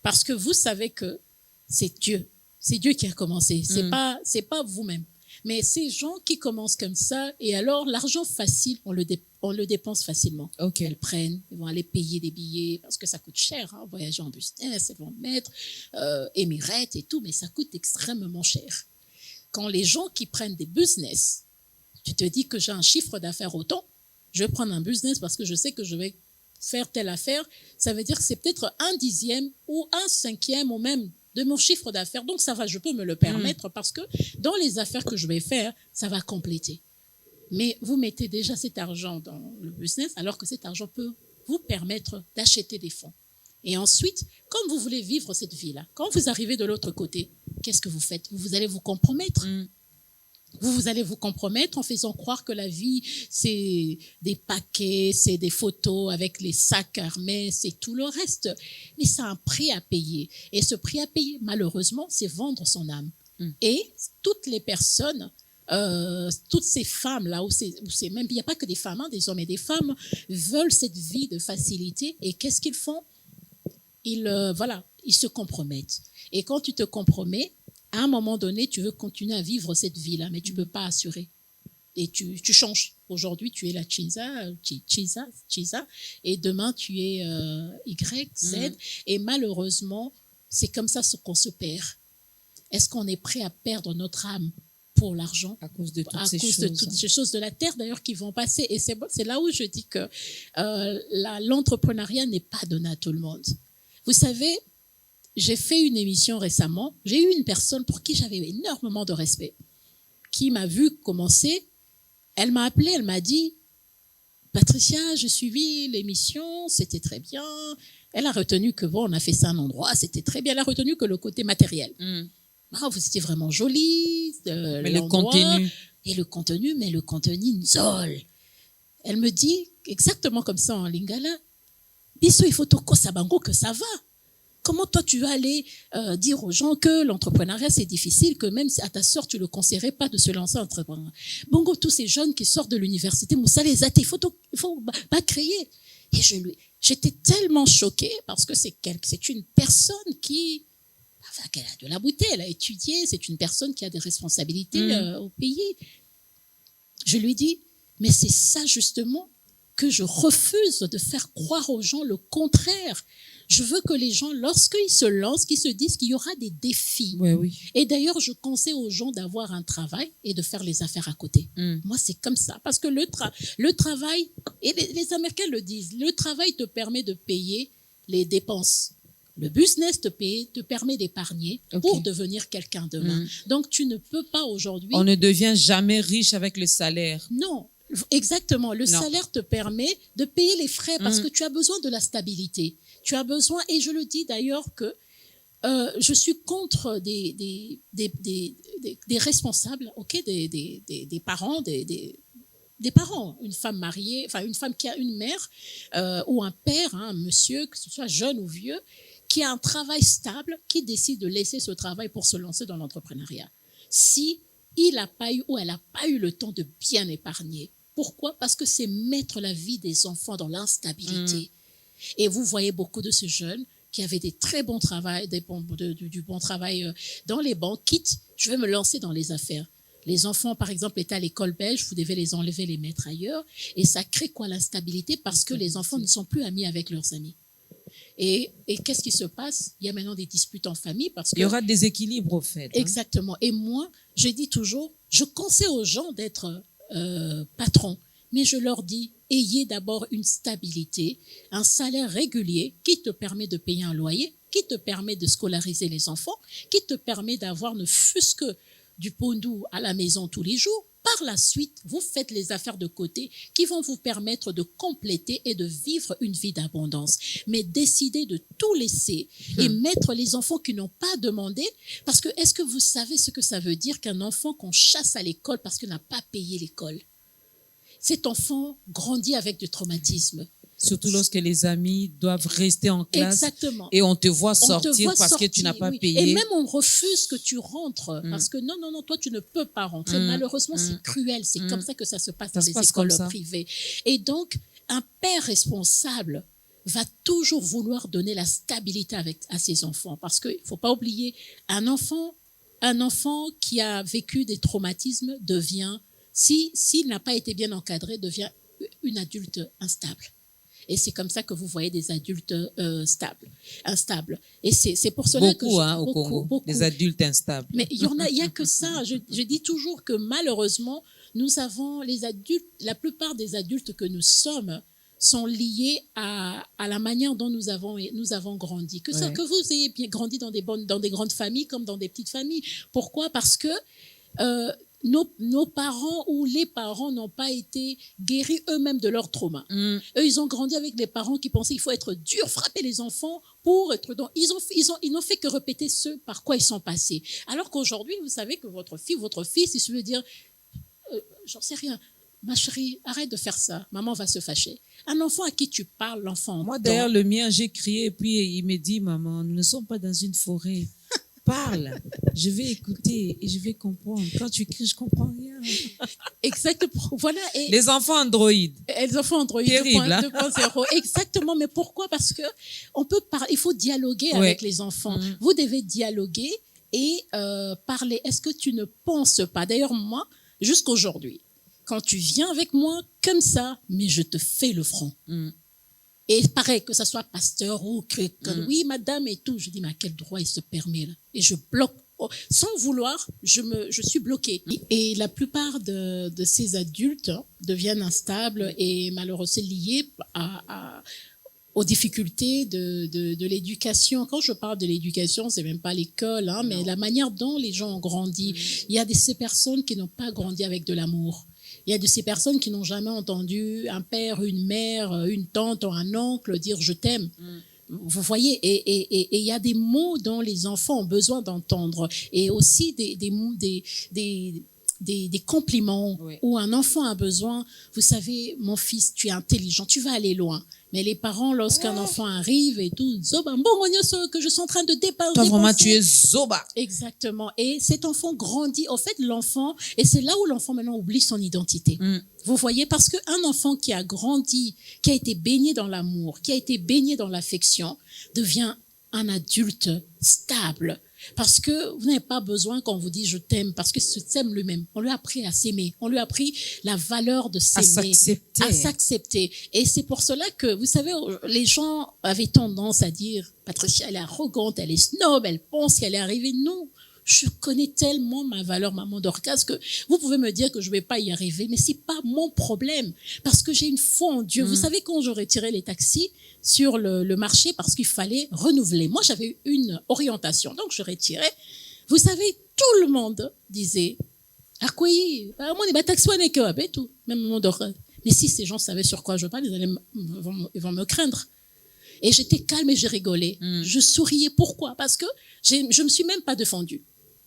Parce que vous savez que c'est Dieu. C'est Dieu qui a commencé. C'est pas vous-même. Mais ces gens qui commencent comme ça, et alors l'argent facile, on le dépense facilement. Okay. Elles prennent, ils vont aller payer des billets parce que ça coûte cher, hein, voyager en business, elles vont mettre Emirates et tout, mais ça coûte extrêmement cher. Quand les gens qui prennent des business, tu te dis que j'ai un chiffre d'affaires autant, je vais prendre un business parce que je sais que je vais faire telle affaire, ça veut dire que c'est peut-être 1/10 ou 1/5 ou même de mon chiffre d'affaires. Donc, ça va, je peux me le permettre parce que dans les affaires que je vais faire, ça va compléter. Mais vous mettez déjà cet argent dans le business alors que cet argent peut vous permettre d'acheter des fonds. Et ensuite, comme vous voulez vivre cette vie-là, quand vous arrivez de l'autre côté, qu'est-ce que vous faites? Vous allez vous compromettre. Vous allez vous compromettre en faisant croire que la vie, c'est des paquets, c'est des photos avec les sacs armés, c'est tout le reste. Mais c'est un prix à payer. Et ce prix à payer, malheureusement, c'est vendre son âme. Et toutes les personnes, toutes ces femmes-là, où c'est même, il n'y a pas que des femmes, hein, des hommes et des femmes, veulent cette vie de facilité. Et qu'est-ce qu'ils font? Ils se compromettent. Et quand tu te compromets, à un moment donné, tu veux continuer à vivre cette vie-là, mais tu ne peux pas assurer. Et tu changes. Aujourd'hui, tu es la Chisa, et demain, tu es Y, Z. Et malheureusement, c'est comme ça qu'on se perd. Est-ce qu'on est prêt à perdre notre âme pour l'argent? À cause de toutes ces choses de la terre, d'ailleurs, qui vont passer. Et c'est là où je dis que l'entrepreneuriat n'est pas donné à tout le monde. Vous savez, j'ai fait une émission récemment. J'ai eu une personne pour qui j'avais énormément de respect, qui m'a vu commencer. Elle m'a appelé, elle m'a dit, Patricia, j'ai suivi l'émission, c'était très bien. Elle a retenu que on a fait ça à un endroit, c'était très bien. Elle a retenu que le côté matériel. Vous étiez vraiment jolie. Mais le contenu. Et le contenu, mais le contenu nzol. Elle me dit, exactement comme ça en lingala, Biso, il faut sabango que ça va. Comment toi, tu vas aller dire aux gens que l'entrepreneuriat, c'est difficile, que même à ta sœur, tu ne le conseillerais pas de se lancer en entrepreneuriat. Bongo, tous ces jeunes qui sortent de l'université, Moussa les a, il faut pas créer. Et j'étais tellement choquée parce que c'est une personne qui a de la bouteille, elle a étudié, c'est une personne qui a des responsabilités au pays. Je lui dis, mais c'est ça justement que je refuse de faire croire aux gens le contraire. Je veux que les gens, lorsqu'ils se lancent, qu'ils se disent qu'il y aura des défis. Ouais, oui. Et d'ailleurs, je conseille aux gens d'avoir un travail et de faire les affaires à côté. Moi, c'est comme ça. Parce que le travail, et les Américains le disent, le travail te permet de payer les dépenses. Le business te permet d'épargner pour devenir quelqu'un demain. Donc, tu ne peux pas aujourd'hui... On ne devient jamais riche avec le salaire. Non, exactement. Le salaire te permet de payer les frais parce que tu as besoin de la stabilité. Tu as besoin, et je le dis d'ailleurs que je suis contre des responsables, des parents, des parents, une femme mariée, enfin une femme qui a une mère ou un père, un monsieur, que ce soit jeune ou vieux, qui a un travail stable, qui décide de laisser ce travail pour se lancer dans l'entrepreneuriat. Si il n'a pas eu ou elle n'a pas eu le temps de bien épargner. Pourquoi? Parce que c'est mettre la vie des enfants dans l'instabilité. Et vous voyez beaucoup de ces jeunes qui avaient des très bons travails, du bon travail dans les banques, quitte, je vais me lancer dans les affaires. Les enfants, par exemple, étaient à l'école belge, vous devez les enlever, les mettre ailleurs. Et ça crée quoi? L'instabilité parce que les enfants ne sont plus amis avec leurs amis. Et qu'est-ce qui se passe? Il y a maintenant des disputes en famille parce que... Il y aura des équilibres au fait. Exactement. Et moi, je dis toujours, je conseille aux gens d'être patrons, mais je leur dis, ayez d'abord une stabilité, un salaire régulier qui te permet de payer un loyer, qui te permet de scolariser les enfants, qui te permet d'avoir ne fût-ce que du pondou à la maison tous les jours. Par la suite, vous faites les affaires de côté qui vont vous permettre de compléter et de vivre une vie d'abondance. Mais décidez de tout laisser et mettre les enfants qui n'ont pas demandé. Parce que est-ce que vous savez ce que ça veut dire qu'un enfant qu'on chasse à l'école parce qu'il n'a pas payé l'école? Cet enfant grandit avec du traumatisme. Surtout lorsque les amis doivent rester en classe. Exactement. Et on te voit sortir parce que tu n'as pas payé. Et même on refuse que tu rentres parce que non, toi tu ne peux pas rentrer. Malheureusement, c'est cruel. C'est comme ça que ça se passe dans les écoles privées. Et donc, un père responsable va toujours vouloir donner la stabilité à ses enfants parce qu'il ne faut pas oublier, un enfant qui a vécu des traumatismes devient, s'il n'a pas été bien encadré, devient une adulte instable. Et c'est comme ça que vous voyez des adultes instables. Et c'est pour cela que au Congo, des adultes instables. Mais il y a que ça. Je dis toujours que malheureusement, nous avons les adultes, la plupart des adultes que nous sommes sont liés à la manière dont nous avons grandi. Que vous ayez bien grandi dans des grandes familles comme dans des petites familles. Pourquoi? Parce que nos parents ou les parents n'ont pas été guéris eux-mêmes de leur trauma. Eux, ils ont grandi avec des parents qui pensaient qu'il faut être dur, frapper les enfants pour être... Donc, ils n'ont fait que répéter ce par quoi ils sont passés. Alors qu'aujourd'hui, vous savez que votre fille, votre fils, il se veut dire, j'en sais rien, ma chérie, arrête de faire ça, maman va se fâcher. Un enfant à qui tu parles, l'enfant... Moi, d'ailleurs, le mien, j'ai crié et puis il me dit, maman, nous ne sommes pas dans une forêt. Parle, je vais écouter et je vais comprendre. Quand tu cries, je comprends rien. Exactement. Voilà. Et les enfants Android. Les enfants Android 2.0. Exactement. Mais pourquoi? Parce que il faut dialoguer avec les enfants. Vous devez dialoguer et parler. Est-ce que tu ne penses pas? D'ailleurs, moi, jusqu'aujourd'hui, quand tu viens avec moi comme ça, mais je te fais le front. Et pareil, que ça soit pasteur ou oui, madame et tout. Je dis, mais à quel droit il se permet là? Et je bloque. Sans vouloir, je suis bloquée. Et la plupart de ces adultes deviennent instables et malheureusement liés aux difficultés de l'éducation. Quand je parle de l'éducation, c'est même pas l'école, mais la manière dont les gens ont grandi. Il y a ces personnes qui n'ont pas grandi avec de l'amour. Il y a de ces personnes qui n'ont jamais entendu un père, une mère, une tante ou un oncle dire « je t'aime ». Vous voyez, et il y a des mots dont les enfants ont besoin d'entendre, et aussi des compliments où un enfant a besoin. Vous savez, mon fils, tu es intelligent, tu vas aller loin. Mais les parents, lorsqu'un enfant arrive et tout, Zoba, que je suis en train de dépenser. Toi, vraiment, tu es Zoba. Exactement. Et cet enfant grandit. Au fait, l'enfant, et c'est là où l'enfant maintenant oublie son identité. Vous voyez, parce qu'un enfant qui a grandi, qui a été baigné dans l'amour, qui a été baigné dans l'affection, devient un adulte stable. Parce que vous n'avez pas besoin qu'on vous dise je t'aime, parce que se t'aime lui-même. On lui a appris à s'aimer. On lui a appris la valeur de s'aimer. À s'accepter. Et c'est pour cela que, vous savez, les gens avaient tendance à dire, Patricia, elle est arrogante, elle est snob, elle pense qu'elle est arrivée. Non. Je connais tellement ma valeur, maman Dorcas, que vous pouvez me dire que je vais pas y arriver, mais c'est pas mon problème. Parce que j'ai une foi en Dieu. Vous savez, quand je retirais les taxis sur le marché parce qu'il fallait renouveler. Moi, j'avais une orientation. Donc, je retirais. Vous savez, tout le monde disait, ah, quoi, moi, les taxis, on est que, tout. Même maman Dorcas. Mais si ces gens savaient sur quoi je parle, ils vont me craindre. Et j'étais calme et j'ai rigolé. Je souriais. Pourquoi? Parce que je me suis même pas défendue.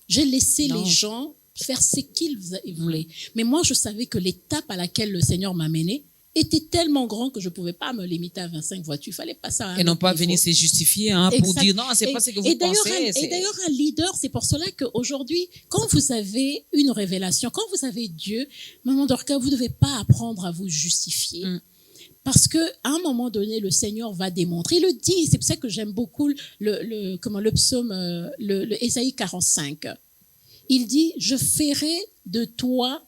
J'ai laissé les gens faire ce qu'ils voulaient. Mais moi, je savais que l'étape à laquelle le Seigneur m'a menée était tellement grande que je ne pouvais pas me limiter à 25 voitures. Il fallait pas ça. Et non pas venir se justifier pour dire non, c'est pas ce que vous pensez. Et d'ailleurs, un leader, c'est pour cela qu'aujourd'hui, quand vous avez une révélation, quand vous avez Dieu, maman Dorcas, vous ne devez pas apprendre à vous justifier. Parce que à un moment donné, le Seigneur va démontrer. Il le dit. C'est pour ça que j'aime beaucoup le psaume, le Ésaïe 45. Il dit, je ferai de toi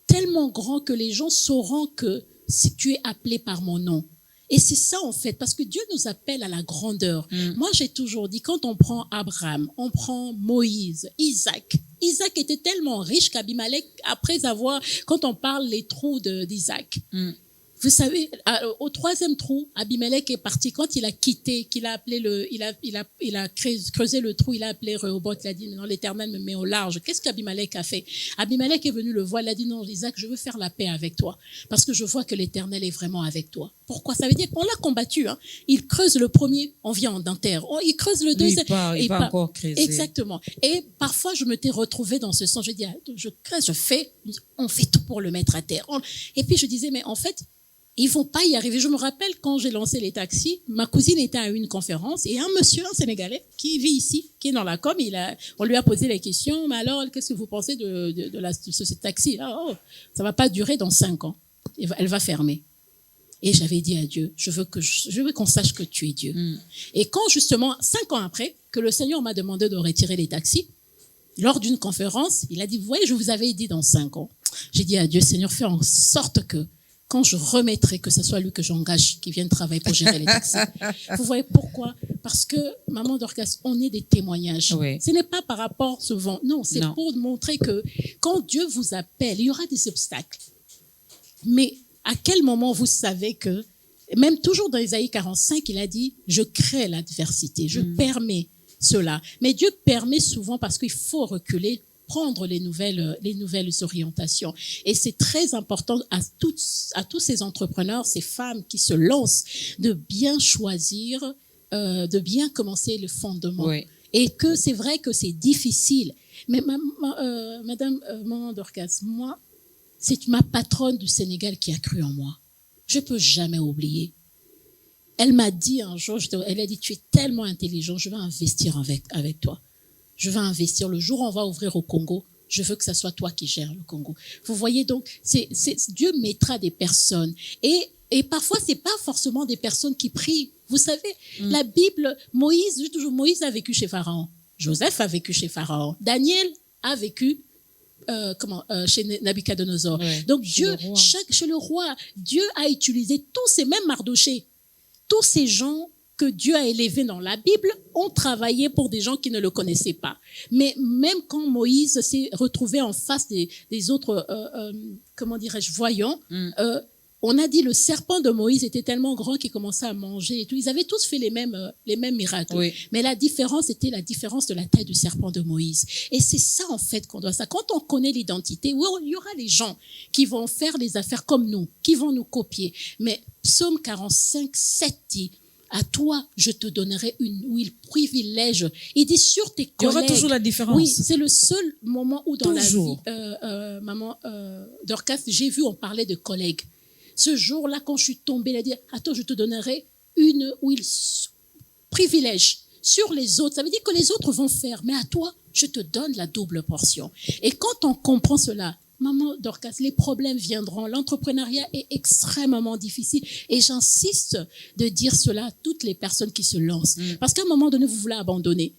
tellement grand que les gens sauront que si tu es appelé par mon nom. Et c'est ça en fait, parce que Dieu nous appelle à la grandeur. Moi, j'ai toujours dit, quand on prend Abraham, on prend Moïse, Isaac. Isaac était tellement riche qu'Abimelech, quand on parle les trous d'Isaac. Vous savez, au 3e trou, Abimelech est parti. Quand il a quitté, qu'il a appelé il a creusé le trou, il a appelé Rehoboth, il a dit, non, l'Éternel me met au large. Qu'est-ce qu'Abimelech a fait? Abimelech est venu le voir, il a dit, non, Isaac, je veux faire la paix avec toi. Parce que je vois que l'Éternel est vraiment avec toi. Pourquoi? Ça veut dire qu'on l'a combattu, hein. Il creuse le premier, on vient en terre. Il creuse le deuxième. Il va encore creuser. Exactement. Et parfois, je me t'ai retrouvée dans ce sens. Je dis, je creuse, on fait tout pour le mettre à terre. Et puis, je disais, mais en fait, ils vont pas y arriver. Je me rappelle quand j'ai lancé les taxis, ma cousine était à une conférence et un monsieur, un Sénégalais, qui vit ici, qui est dans la com, on lui a posé la question, mais alors, qu'est-ce que vous pensez de ce taxi-là? Oh, ça va pas durer dans 5 ans. Elle va fermer. Et j'avais dit à Dieu, je veux qu'on sache que tu es Dieu. Et quand justement, 5 ans après, que le Seigneur m'a demandé de retirer les taxis, lors d'une conférence, il a dit, vous voyez, je vous avais dit dans 5 ans. J'ai dit à Dieu, Seigneur, fais en sorte que quand je remettrai, que ce soit lui que j'engage, qui vienne travailler pour gérer les taxis. Vous voyez pourquoi? Parce que, maman Dorcas, on est des témoignages. Oui. Ce n'est pas par rapport souvent. Non, c'est pour montrer que quand Dieu vous appelle, il y aura des obstacles. Mais à quel moment vous savez que, même toujours dans Ésaïe 45, il a dit, je crée l'adversité, je permets cela. Mais Dieu permet souvent parce qu'il faut reculer, prendre les nouvelles orientations. Et c'est très important à tous ces entrepreneurs, ces femmes qui se lancent, de bien choisir, de bien commencer le fondement. Oui. Et que c'est vrai que c'est difficile. Mais Maman Dorcas, moi, c'est ma patronne du Sénégal qui a cru en moi. Je peux jamais oublier. Elle m'a dit un jour, elle a dit, tu es tellement intelligent, je vais investir avec toi. Je vais investir. Le jour où on va ouvrir au Congo, je veux que ce soit toi qui gères le Congo. Vous voyez donc, Dieu mettra des personnes. Et parfois, c'est pas forcément des personnes qui prient. Vous savez, la Bible, Moïse a vécu chez Pharaon. Joseph a vécu chez Pharaon. Daniel a vécu chez Nabucodonosor. Ouais, donc Dieu, chez le roi, Dieu a utilisé tous ces mêmes Mardoché, tous ces gens que Dieu a élevés dans la Bible ont travaillé pour des gens qui ne le connaissaient pas. Mais même quand Moïse s'est retrouvé en face des autres, voyants, on a dit le serpent de Moïse était tellement grand qu'il commençait à manger et tout. Ils avaient tous fait les mêmes miracles. Oui. Mais la différence était la différence de la taille du serpent de Moïse. Et c'est ça, en fait, qu'on doit ça. Quand on connaît l'identité, il y aura les gens qui vont faire les affaires comme nous, qui vont nous copier. Mais Psaume 45, 7 dit, à toi, je te donnerai une huile privilège. Il dit sur tes collègues. Il y aura toujours la différence. Oui, c'est le seul moment où dans toujours. La vie, maman Dorcas, j'ai vu, on parlait de collègues. Ce jour-là, quand je suis tombée, il a dit, attends, je te donnerai une huile privilège sur les autres. Ça veut dire que les autres vont faire, mais à toi, je te donne la double portion. Et quand on comprend cela, maman Dorcas, les problèmes viendront. L'entrepreneuriat est extrêmement difficile. Et j'insiste de dire cela à toutes les personnes qui se lancent. Parce qu'à un moment donné, vous voulez abandonner.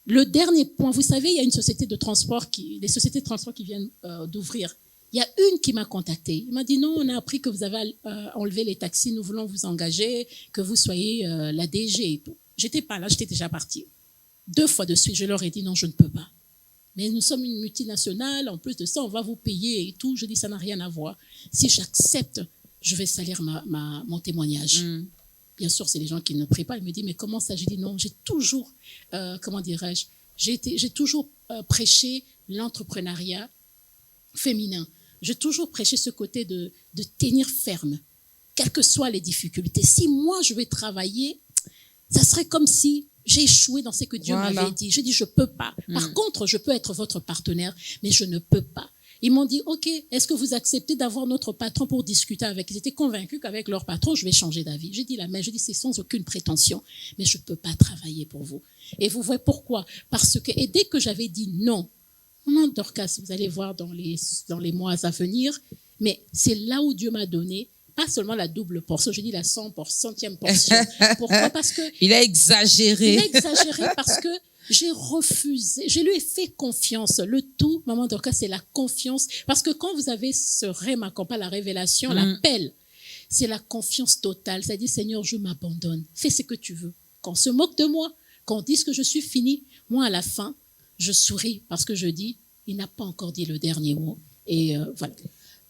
Le dernier point, vous savez, il y a une société de transport les sociétés de transport qui viennent d'ouvrir. Il y a une qui m'a contactée. Il m'a dit non, on a appris que vous avez enlevé les taxis, nous voulons vous engager, que vous soyez la DG et tout. J'étais pas là, j'étais déjà partie. 2 fois de suite, je leur ai dit non, je ne peux pas. Mais nous sommes une multinationale, en plus de ça, on va vous payer et tout. Je dis ça n'a rien à voir. Si j'accepte, je vais salir mon témoignage. Bien sûr, c'est les gens qui ne prient pas. Il me dit mais comment ça? J'ai dit non, j'ai toujours, comment dirais-je, j'ai toujours prêché l'entrepreneuriat féminin. J'ai toujours prêché ce côté de tenir ferme, quelles que soient les difficultés. Si moi, je vais travailler, ça serait comme si j'ai échoué dans ce que Dieu m'avait dit. J'ai dit, je peux pas. Par contre, je peux être votre partenaire, mais je ne peux pas. Ils m'ont dit, OK, est-ce que vous acceptez d'avoir notre patron pour discuter avec? Ils étaient convaincus qu'avec leur patron, je vais changer d'avis. J'ai dit je dis, c'est sans aucune prétention, mais je peux pas travailler pour vous. Et vous voyez pourquoi? Parce que, et dès que j'avais dit non, maman Dorcas, vous allez voir dans les mois à venir, mais c'est là où Dieu m'a donné pas seulement la double portion, je dis la 100e portion. Pourquoi? Parce que il a exagéré. Il a exagéré parce que j'ai refusé, je lui ai fait confiance. Le tout, maman Dorcas, c'est la confiance. Parce que quand vous avez ce réma, pas la révélation, l'appel, c'est la confiance totale. C'est-à-dire, Seigneur, je m'abandonne. Fais ce que tu veux. Quand on se moque de moi, quand on dise que je suis fini, moi, à la fin, je souris parce que je dis, il n'a pas encore dit le dernier mot. Et voilà.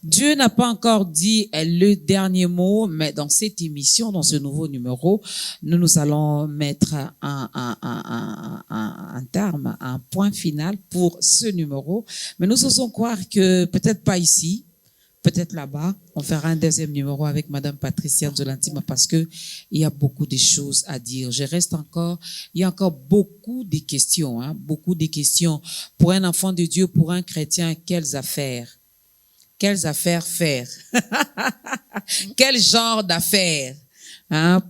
Dieu n'a pas encore dit le dernier mot, mais dans cette émission, dans ce nouveau numéro, nous allons mettre un terme, un point final pour ce numéro. Mais nous osons croire que peut-être pas ici, peut-être là-bas, on fera un deuxième numéro avec Madame Patricia Nzolantima parce que il y a beaucoup de choses à dire. Il y a encore beaucoup de questions, beaucoup de questions. Pour un enfant de Dieu, pour un chrétien, quelles affaires faire? Quel genre d'affaires?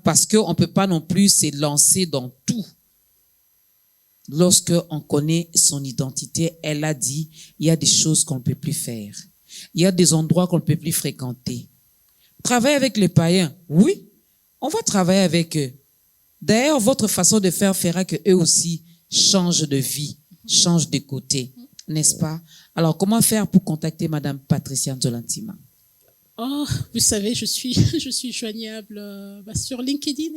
Parce qu'on peut pas non plus se lancer dans tout. Lorsque on connaît son identité, elle a dit, il y a des choses qu'on ne peut plus faire. Il y a des endroits qu'on ne peut plus fréquenter. Travailler avec les païens, oui, on va travailler avec eux. D'ailleurs, votre façon de faire fera que eux aussi changent de vie, changent de côté. N'est-ce pas? Alors, comment faire pour contacter Madame Patricia Nzolantima? Oh, vous savez, je suis joignable sur LinkedIn.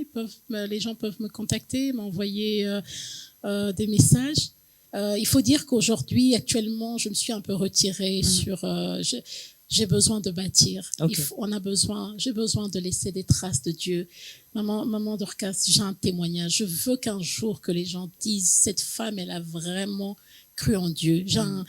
Les gens peuvent me contacter, m'envoyer des messages. Il faut dire qu'aujourd'hui, actuellement, je me suis un peu retirée j'ai besoin de bâtir. Okay. J'ai besoin de laisser des traces de Dieu. Maman Dorcas, j'ai un témoignage. Je veux qu'un jour que les gens disent, cette femme, elle a vraiment cru en Dieu. J'aime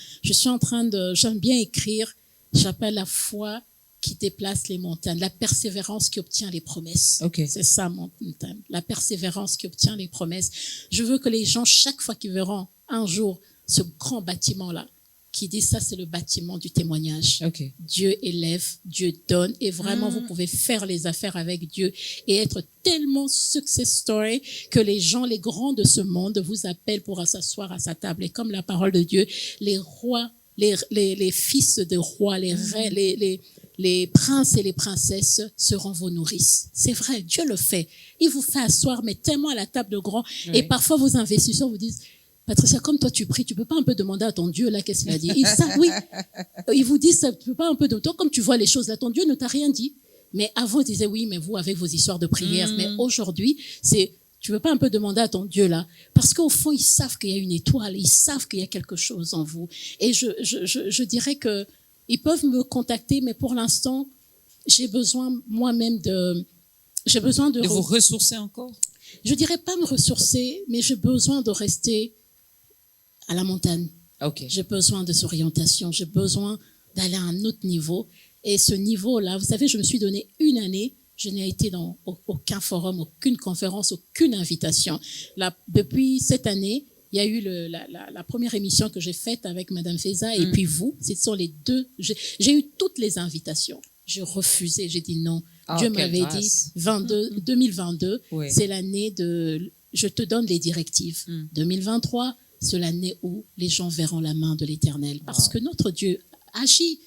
bien écrire, j'appelle la foi qui déplace les montagnes, la persévérance qui obtient les promesses. Okay. C'est ça mon thème, la persévérance qui obtient les promesses. Je veux que les gens, chaque fois qu'ils verront un jour ce grand bâtiment-là, qui disent ça, c'est le bâtiment du témoignage. Okay. Dieu élève, Dieu donne, et vraiment, vous pouvez faire les affaires avec Dieu et être tellement success story que les gens, les grands de ce monde vous appellent pour s'asseoir à sa table. Et comme la parole de Dieu, les rois, les fils de rois, les princes et les princesses seront vos nourrices. C'est vrai, Dieu le fait. Il vous fait asseoir, mais tellement à la table de grands. Oui. Et parfois, vos investisseurs vous disent, Patricia, comme toi tu pries, tu peux pas un peu demander à ton Dieu là qu'est-ce qu'il a dit? Oui, ils vous disent ça, tu peux pas un peu toi comme tu vois les choses là, ton Dieu ne t'a rien dit. Mais avant ils disaient oui, mais vous avec vos histoires de prière. Mais aujourd'hui tu veux pas un peu demander à ton Dieu là, parce qu'au fond ils savent qu'il y a une étoile, ils savent qu'il y a quelque chose en vous. Et je dirais que ils peuvent me contacter, mais pour l'instant j'ai besoin moi-même de vous ressourcer encore. Je dirais pas me ressourcer, mais j'ai besoin de rester à la montagne. Okay. J'ai besoin de cette orientation, j'ai besoin d'aller à un autre niveau. Et ce niveau-là, vous savez, je me suis donné une année, je n'ai été dans aucun forum, aucune conférence, aucune invitation. Là, depuis cette année, il y a eu la première émission que j'ai faite avec Madame Feza et puis vous. Ce sont les deux. J'ai eu toutes les invitations. J'ai refusé, j'ai dit non. Dieu m'avait dit 2022, oui. C'est l'année de je te donne les directives. 2023, c'est l'année où les gens verront la main de l'Éternel parce que notre Dieu agit.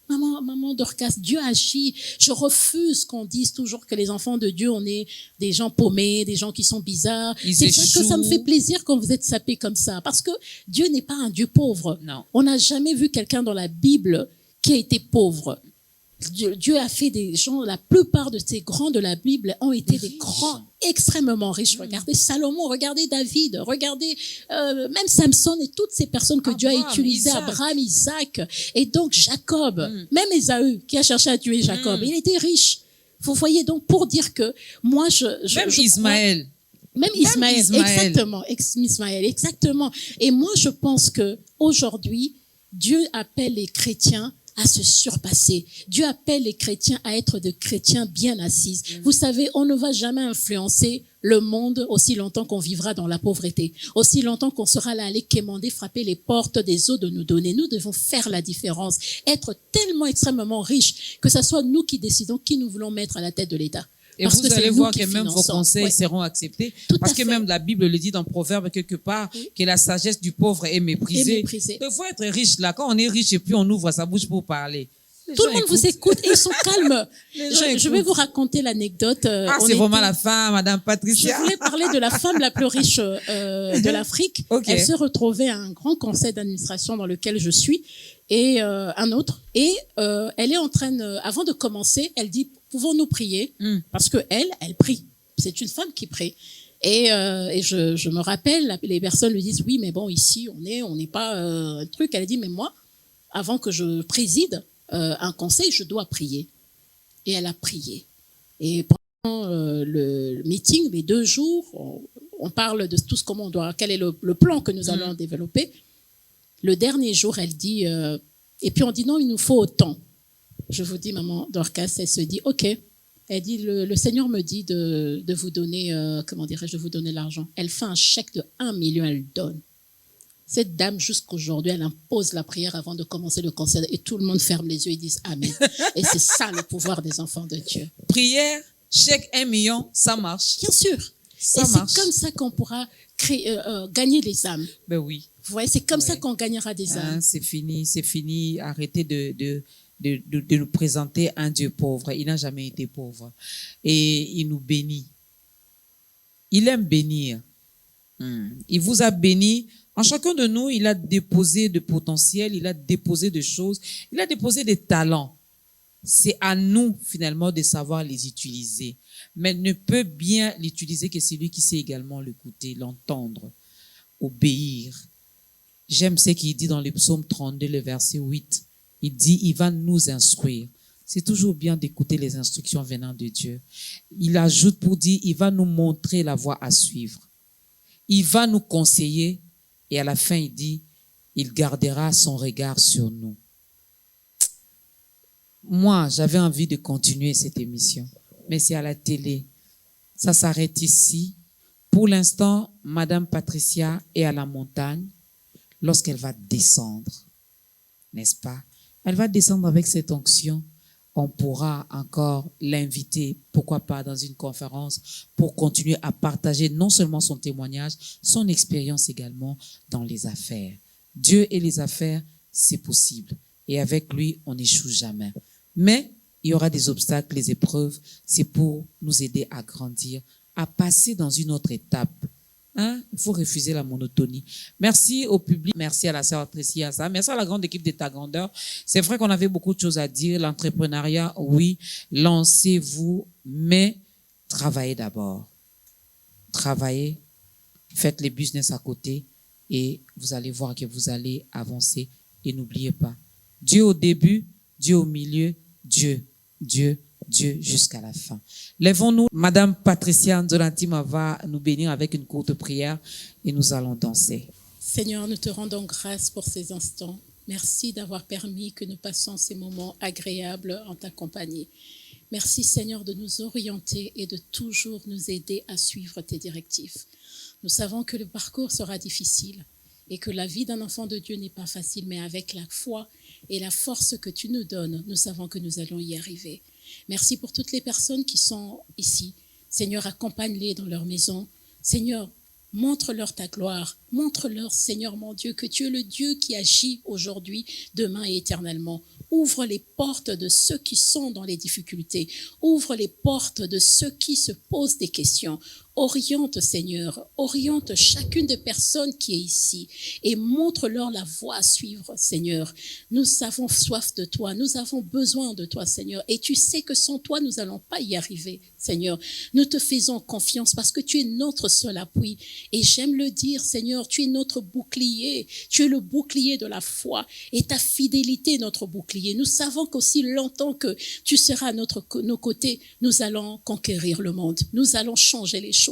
Maman Dorcas, Dieu agit. Je refuse qu'on dise toujours que les enfants de Dieu, on est des gens paumés, des gens qui sont bizarres. C'est ça que ça me fait plaisir quand vous êtes sapés comme ça. Parce que Dieu n'est pas un Dieu pauvre. Non. On n'a jamais vu quelqu'un dans la Bible qui a été pauvre. Dieu a fait des gens, la plupart de ces grands de la Bible ont été des grands extrêmement riches. Regardez Salomon, regardez David, regardez même Samson et toutes ces personnes que Dieu a utilisées, Abraham, Isaac, et donc Jacob, même Ésaü qui a cherché à tuer Jacob, il était riche. Vous voyez, donc pour dire que moi même Ismaël. Même Ismaël, exactement, Ismaël, exactement. Et moi je pense que aujourd'hui Dieu appelle les chrétiens à se surpasser. Dieu appelle les chrétiens à être de chrétiens bien assis. Vous savez, on ne va jamais influencer le monde aussi longtemps qu'on vivra dans la pauvreté, aussi longtemps qu'on sera là à aller quémander, frapper les portes des eaux de nous donner. Nous devons faire la différence, être tellement extrêmement riches que ce soit nous qui décidons qui nous voulons mettre à la tête de l'État. Et parce vous allez voir que même vos conseils seront acceptés. Parce que même la Bible le dit dans Proverbe quelque part, que la sagesse du pauvre est méprisée. Il faut être riche là. Quand on est riche et puis on ouvre sa bouche pour parler. Tout le monde vous écoute et ils sont calmes. Je vais vous raconter l'anecdote. C'est vraiment la femme, Madame Patricia. Je voulais parler de la femme la plus riche de l'Afrique. Okay. Elle se retrouvait à un grand conseil d'administration dans lequel je suis et un autre. Et elle est en train, avant de commencer, elle dit, pouvons-nous prier? Parce que elle prie. C'est une femme qui prie. Et je me rappelle, les personnes lui disent, oui, mais bon, ici, on n'est pas un truc. Elle a dit, mais moi, avant que je préside un conseil, je dois prier. Et elle a prié. Et pendant le meeting, les 2 jours, on parle de tout ce comment on doit, quel est le plan que nous allons développer. Le dernier jour, elle dit, et puis on dit non, il nous faut autant. Je vous dis, maman Dorcas, elle se dit, ok. Elle dit, le Seigneur me dit de vous donner, de vous donner l'argent. Elle fait un chèque de 1 million, elle donne. Cette dame, jusqu'aujourd'hui, elle impose la prière avant de commencer le concert et tout le monde ferme les yeux et disent Amen. Et c'est ça le pouvoir des enfants de Dieu. Prière, chèque 1 million, ça marche. Bien sûr. C'est comme ça qu'on pourra gagner les âmes. Ben oui. Vous voyez, c'est comme ça qu'on gagnera des âmes. C'est fini. Arrêtez de nous présenter un Dieu pauvre. Il n'a jamais été pauvre. Et il nous bénit. Il aime bénir. Il vous a béni. En chacun de nous, il a déposé de potentiel, il a déposé de choses, il a déposé des talents. C'est à nous, finalement, de savoir les utiliser. Mais ne peut bien l'utiliser que celui qui sait également l'écouter, l'entendre, obéir. J'aime ce qu'il dit dans le psaume 32, le verset 8. Il dit, il va nous instruire. C'est toujours bien d'écouter les instructions venant de Dieu. Il ajoute pour dire, il va nous montrer la voie à suivre. Il va nous conseiller. Et à la fin, il dit, il gardera son regard sur nous. Moi, j'avais envie de continuer cette émission, mais c'est à la télé. Ça s'arrête ici. Pour l'instant, Madame Patricia est à la montagne lorsqu'elle va descendre, n'est-ce pas? Elle va descendre avec cette onction. On pourra encore l'inviter, pourquoi pas, dans une conférence pour continuer à partager non seulement son témoignage, son expérience également dans les affaires. Dieu et les affaires, c'est possible. Et avec lui, on n'échoue jamais. Mais il y aura des obstacles, les épreuves. C'est pour nous aider à grandir, à passer dans une autre étape. Il faut refuser la monotonie. Merci au public, merci à la sœur Tracy, merci à la grande équipe d'État Grandeur. C'est vrai qu'on avait beaucoup de choses à dire. L'entrepreneuriat, oui, lancez-vous, mais travaillez d'abord. Travaillez, faites les business à côté et vous allez voir que vous allez avancer. Et n'oubliez pas, Dieu au début, Dieu au milieu, Dieu jusqu'à la fin. Lèvons-nous. Madame Patricia Nzolantima va nous bénir avec une courte prière et nous allons danser. Seigneur, nous te rendons grâce pour ces instants. Merci d'avoir permis que nous passions ces moments agréables en ta compagnie. Merci Seigneur de nous orienter et de toujours nous aider à suivre tes directives. Nous savons que le parcours sera difficile et que la vie d'un enfant de Dieu n'est pas facile, mais avec la foi et la force que tu nous donnes, nous savons que nous allons y arriver. Merci pour toutes les personnes qui sont ici. Seigneur, accompagne-les dans leur maison. Seigneur, montre-leur ta gloire. Montre-leur, Seigneur mon Dieu, que tu es le Dieu qui agit aujourd'hui, demain et éternellement. Ouvre les portes de ceux qui sont dans les difficultés. Ouvre les portes de ceux qui se posent des questions. Oriente, Seigneur, oriente chacune des personnes qui est ici et montre-leur la voie à suivre, Seigneur. Nous avons soif de toi, nous avons besoin de toi, Seigneur. Et tu sais que sans toi, nous n'allons pas y arriver, Seigneur. Nous te faisons confiance parce que tu es notre seul appui. Et j'aime le dire, Seigneur, tu es notre bouclier. Tu es le bouclier de la foi et ta fidélité est notre bouclier. Nous savons qu'aussi longtemps que tu seras à nos côtés, nous allons conquérir le monde. Nous allons changer les choses.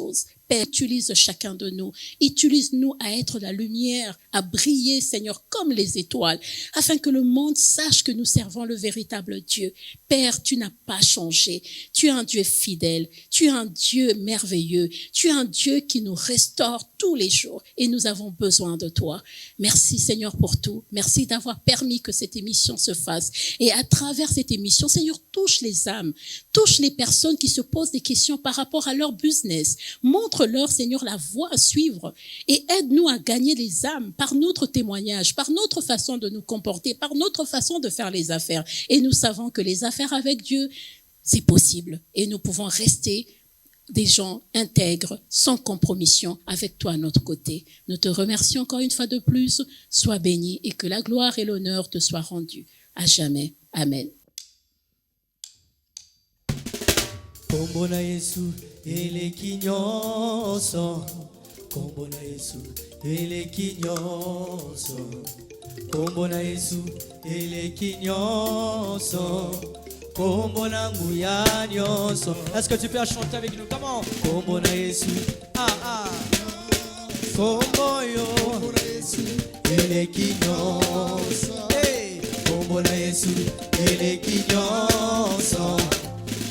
Père, utilise chacun de nous. Utilise-nous à être la lumière, à briller, Seigneur, comme les étoiles, afin que le monde sache que nous servons le véritable Dieu. Père, tu n'as pas changé. Tu es un Dieu fidèle. Tu es un Dieu merveilleux. Tu es un Dieu qui nous restaure tous les jours et nous avons besoin de toi. Merci, Seigneur, pour tout. Merci d'avoir permis que cette émission se fasse. Et à travers cette émission, Seigneur, touche les âmes, touche les personnes qui se posent des questions par rapport à leur business. Montre-leur, Seigneur, la voie à suivre et aide-nous à gagner les âmes par notre témoignage, par notre façon de nous comporter, par notre façon de faire les affaires. Et nous savons que les affaires avec Dieu, c'est possible. Et nous pouvons rester des gens intègres, sans compromission, avec toi à notre côté. Nous te remercions encore une fois de plus. Sois béni et que la gloire et l'honneur te soient rendus à jamais. Amen. Kombo na Yesu eleki nyonso, Kombo na Yesu eleki nyonso, Kombo na Yesu eleki nyonso, Kombo na nguya nyonso. Est-ce que tu peux chanter avec nous? Comment? Kombo na Yesu, Kombo yo eleki nyonso, hey, Kombo na Yesu eleki nyonso,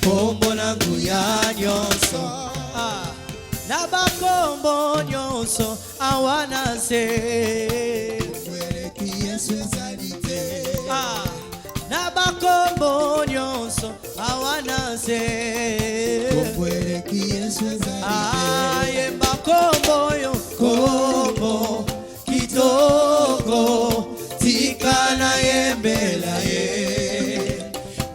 Kombo na nguya nyonso, na bakombo nyonso awana se, Kombo Yesu ezalite, na bakombo nyonso awana se, Kombo Yesu ezalite, yemba kombo yo kombo kitoko tikana yembela ye,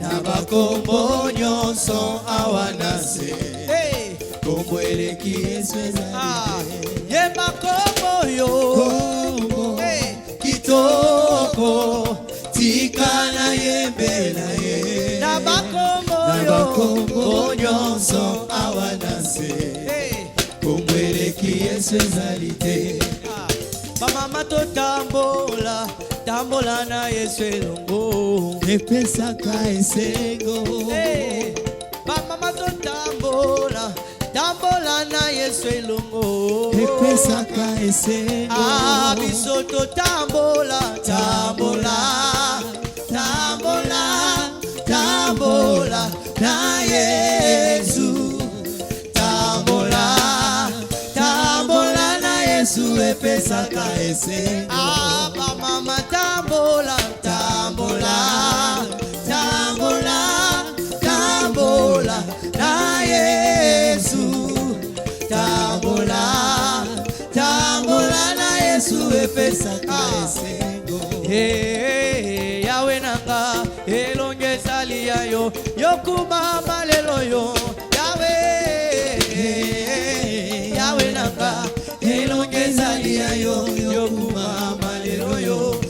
na bakombo nyonso awana se, hey, Kombo Yesu ezalite, yemba kombo yo Kombo hey, kitoko tikana yembela ye, na bakombo nyonso awana se, hey, Kombo Yesu ezalite, bamama totambola tambola na Yesu elongo, epesaka esengo, hey, bamama totambola tambola na Yesu elongo, epesaka esengo, biso totambola tambola tambola tambola na Yesu, tambola tambola na Yesu epesaka esengo, bamama tambola tambola tambola tambola na Yesu, tambola tambola na Yesu epesaka esengo, hey, yawe nanga elongeza lia yo yokumama lelo yo, yawe yawe nanga elongeza lia yo yokumama lelo yo,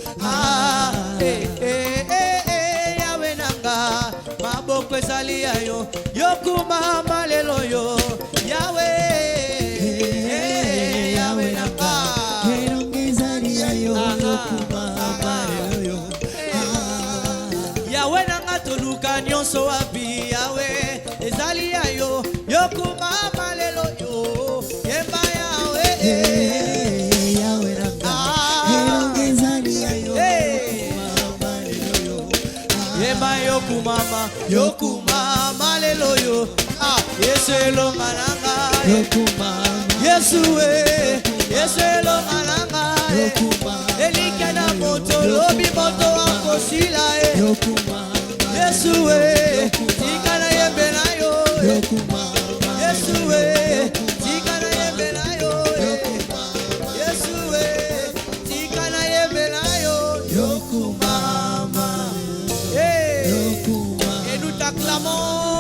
yawe nanga maboko ezalia yo yokumama lelo yo, yawe yawe nanga elongezalia yo yokumama lelo yo, yawe nanga toluka nyonso wapi, yawe ezalia yo yokumama lelo yo, yemba yawe yawe nanga elongezalia yo yokumama lelo yo, yemba yokumama yokumama lelo yo, Yesu elonga nanga, yokumama Yesu Yesu elonga nanga, yokumama elike na moto lobi moto akosila, yokumama Yesu tika na yembe na yo, yokumama Yesu tika na yembe na yo, Yesu l'amour.